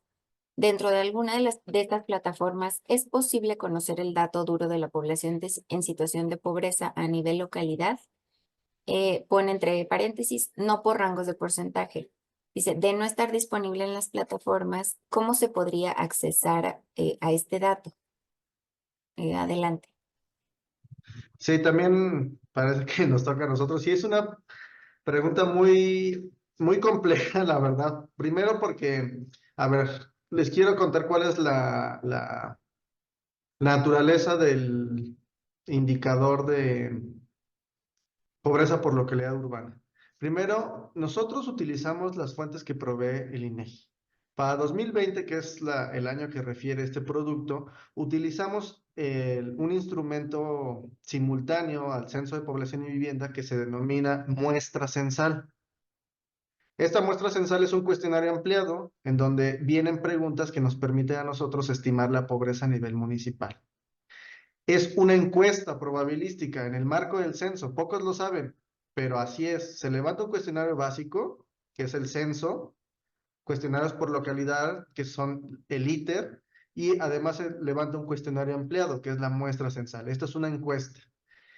Dentro de alguna de estas plataformas, ¿es posible conocer el dato duro de la población en situación de pobreza a nivel localidad? Pone entre paréntesis, no por rangos de porcentaje. Dice, de no estar disponible en las plataformas, ¿cómo se podría accesar a este dato? Adelante. Sí, también parece que nos toca a nosotros. Y es una pregunta muy, muy compleja, la verdad. Primero porque, a ver, les quiero contar cuál es la naturaleza del indicador de pobreza por localidad urbana. Primero, nosotros utilizamos las fuentes que provee el INEGI. Para 2020, que es el año que refiere este producto, utilizamos un instrumento simultáneo al Censo de Población y Vivienda que se denomina muestra censal. Esta muestra censal es un cuestionario ampliado en donde vienen preguntas que nos permiten a nosotros estimar la pobreza a nivel municipal. Es una encuesta probabilística en el marco del censo, pocos lo saben, pero así es. Se levanta un cuestionario básico, que es el censo, cuestionarios por localidad, que son el ITER, y además se levanta un cuestionario ampliado, que es la muestra censal. Esto es una encuesta.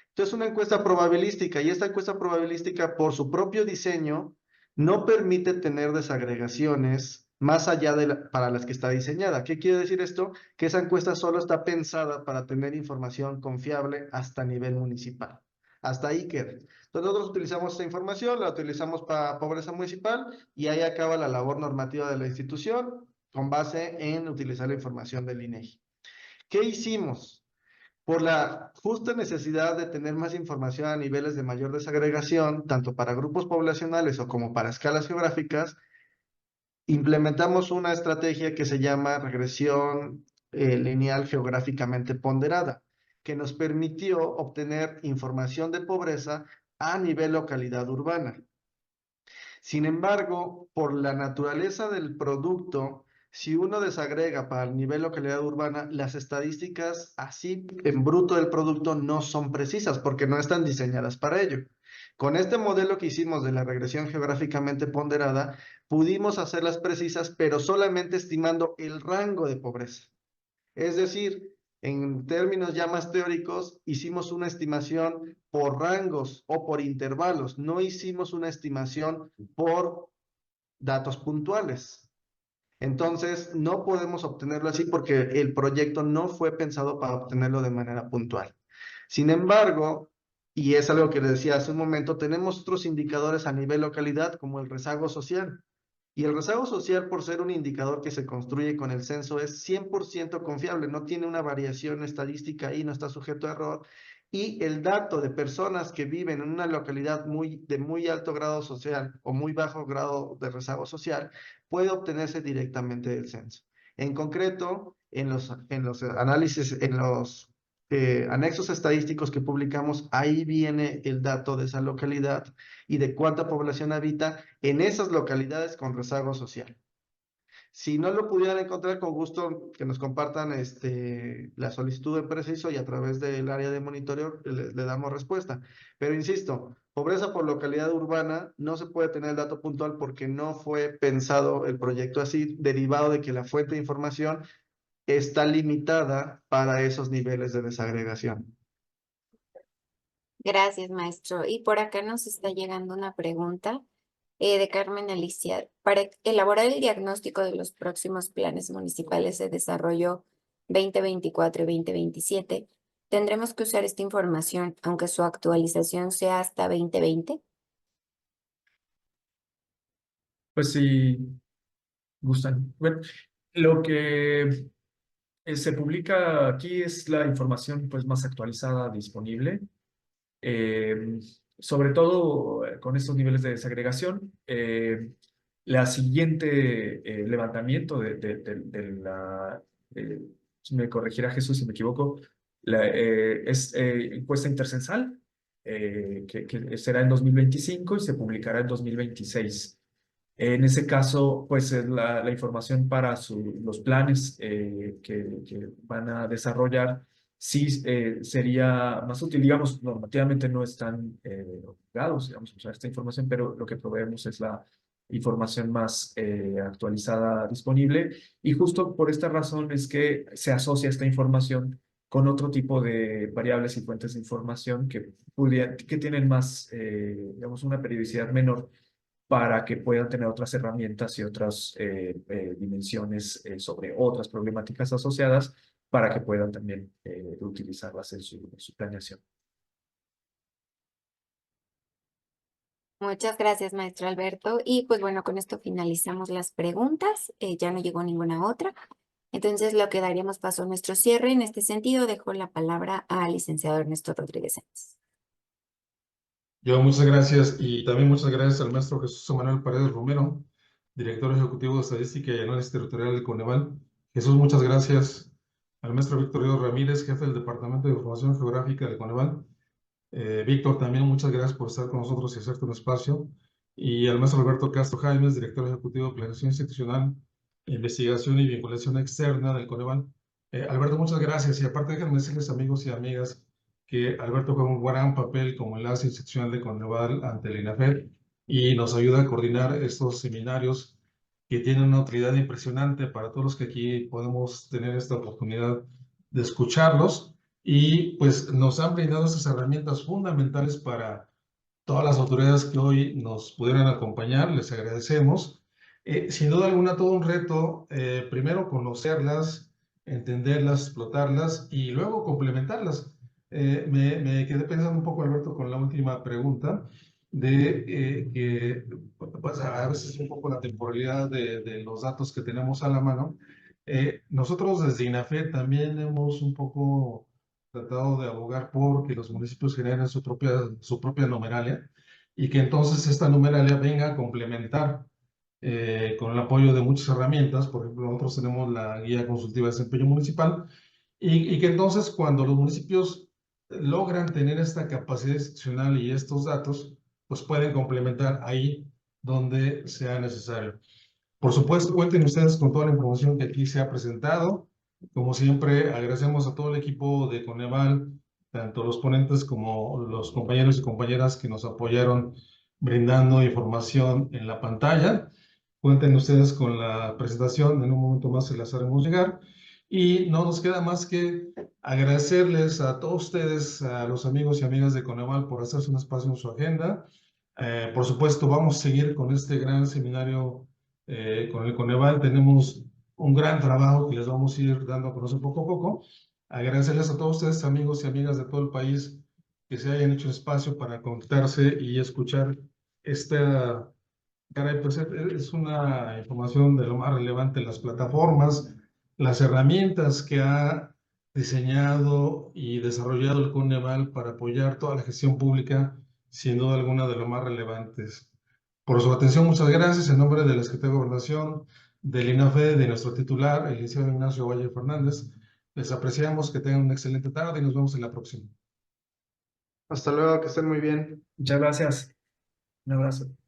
Entonces, una encuesta probabilística, y esta encuesta probabilística, por su propio diseño, no permite tener desagregaciones más allá para las que está diseñada. ¿Qué quiere decir esto? Que esa encuesta solo está pensada para tener información confiable hasta nivel municipal. Hasta ahí queda. Entonces, nosotros utilizamos esta información, la utilizamos para pobreza municipal y ahí acaba la labor normativa de la institución con base en utilizar la información del INEGI. ¿Qué hicimos? Por la justa necesidad de tener más información a niveles de mayor desagregación, tanto para grupos poblacionales o como para escalas geográficas, implementamos una estrategia que se llama regresión lineal geográficamente ponderada, que nos permitió obtener información de pobreza a nivel localidad urbana. Sin embargo, por la naturaleza del producto, si uno desagrega para el nivel localidad urbana, las estadísticas así en bruto del producto no son precisas porque no están diseñadas para ello. Con este modelo que hicimos de la regresión geográficamente ponderada, pudimos hacerlas precisas, pero solamente estimando el rango de pobreza. Es decir, en términos ya más teóricos, hicimos una estimación por rangos o por intervalos, no hicimos una estimación por datos puntuales. Entonces, no podemos obtenerlo así porque el proyecto no fue pensado para obtenerlo de manera puntual. Sin embargo, y es algo que le decía hace un momento, tenemos otros indicadores a nivel localidad como el rezago social. Y el rezago social, por ser un indicador que se construye con el censo, es 100% confiable, no tiene una variación estadística y no está sujeto a error. Y el dato de personas que viven en una localidad de muy alto grado social o muy bajo grado de rezago social puede obtenerse directamente del censo. En concreto, en los análisis, en los anexos estadísticos que publicamos, ahí viene el dato de esa localidad y de cuánta población habita en esas localidades con rezago social. Si no lo pudieran encontrar, con gusto que nos compartan la solicitud de preciso y a través del área de monitoreo le damos respuesta. Pero insisto, pobreza por localidad urbana no se puede tener el dato puntual porque no fue pensado el proyecto así, derivado de que la fuente de información está limitada para esos niveles de desagregación. Gracias, maestro. Y por acá nos está llegando una pregunta de Carmen Alicia. Para elaborar el diagnóstico de los próximos planes municipales de desarrollo 2024 y 2027, ¿tendremos que usar esta información aunque su actualización sea hasta 2020? Pues si gustan. Bueno, lo que se publica aquí es la información pues, más actualizada disponible. Eh, Sobre todo con estos niveles de desagregación. La siguiente levantamiento de la, me corregirá Jesús si me equivoco, es encuesta intercensal, que será en 2025 y se publicará en 2026. En ese caso, pues es la información para los planes que van a desarrollar sí sería más útil. Digamos, normativamente no están obligados, digamos, a usar esta información, pero lo que proveemos es la información más actualizada disponible. Y justo por esta razón es que se asocia esta información con otro tipo de variables y fuentes de información que tienen más, digamos, una periodicidad menor para que puedan tener otras herramientas y otras dimensiones sobre otras problemáticas asociadas para que puedan también utilizarlas en su planeación. Muchas gracias, maestro Alberto. Y pues bueno, con esto finalizamos las preguntas. Ya no llegó ninguna otra. Entonces, lo que daríamos paso a nuestro cierre. En este sentido, dejo la palabra al licenciado Ernesto Rodríguez Sáenz. Yo muchas gracias y también muchas gracias al maestro Jesús Manuel Paredes Romero, director ejecutivo de Estadística y Análisis Territorial del Coneval. Jesús, muchas gracias al maestro Víctor Ríos Ramírez, jefe del Departamento de Información Geográfica del Coneval. Víctor, también muchas gracias por estar con nosotros y hacerte un espacio. Y al maestro Alberto Castro Jaimes, director ejecutivo de Planeación Institucional, Investigación y Vinculación Externa del Coneval. Alberto, muchas gracias. Y aparte, déjenme decirles, amigos y amigas, que Alberto juega un gran papel como enlace institucional de Coneval ante el INAFED y nos ayuda a coordinar estos seminarios que tienen una utilidad impresionante para todos los que aquí podemos tener esta oportunidad de escucharlos y pues nos han brindado esas herramientas fundamentales para todas las autoridades que hoy nos pudieran acompañar. Les agradecemos. Sin duda alguna, todo un reto, primero conocerlas, entenderlas, explotarlas y luego complementarlas. Me quedé pensando un poco, Alberto, con la última pregunta de que pues, a veces un poco la temporalidad de los datos que tenemos a la mano. Nosotros desde INAFED también hemos un poco tratado de abogar por que los municipios generen su propia numeralia y que entonces esta numeralia venga a complementar con el apoyo de muchas herramientas. Por ejemplo, nosotros tenemos la Guía Consultiva de Desempeño Municipal y que entonces cuando los municipios logran tener esta capacidad institucional y estos datos, pues pueden complementar ahí donde sea necesario. Por supuesto, cuenten ustedes con toda la información que aquí se ha presentado. Como siempre, agradecemos a todo el equipo de Coneval, tanto los ponentes como los compañeros y compañeras que nos apoyaron brindando información en la pantalla. Cuenten ustedes con la presentación, en un momento más se las haremos llegar. Y no nos queda más que agradecerles a todos ustedes, a los amigos y amigas de Coneval, por hacerse un espacio en su agenda. Por supuesto, vamos a seguir con este gran seminario con el Coneval tenemos un gran trabajo que les vamos a ir dando a conocer poco a poco. Agradecerles a todos ustedes, amigos y amigas de todo el país, que se hayan hecho espacio para conectarse y escuchar esta. Caray, pues es una información de lo más relevante, las plataformas, las herramientas que ha diseñado y desarrollado el Coneval para apoyar toda la gestión pública, sin duda alguna de lo más relevantes. Por su atención, muchas gracias. En nombre de la Secretaría de Gobernación, del INAFE, de nuestro titular, el licenciado Ignacio Valle Fernández, les apreciamos, que tengan una excelente tarde y nos vemos en la próxima. Hasta luego, que estén muy bien. Muchas gracias. Un abrazo.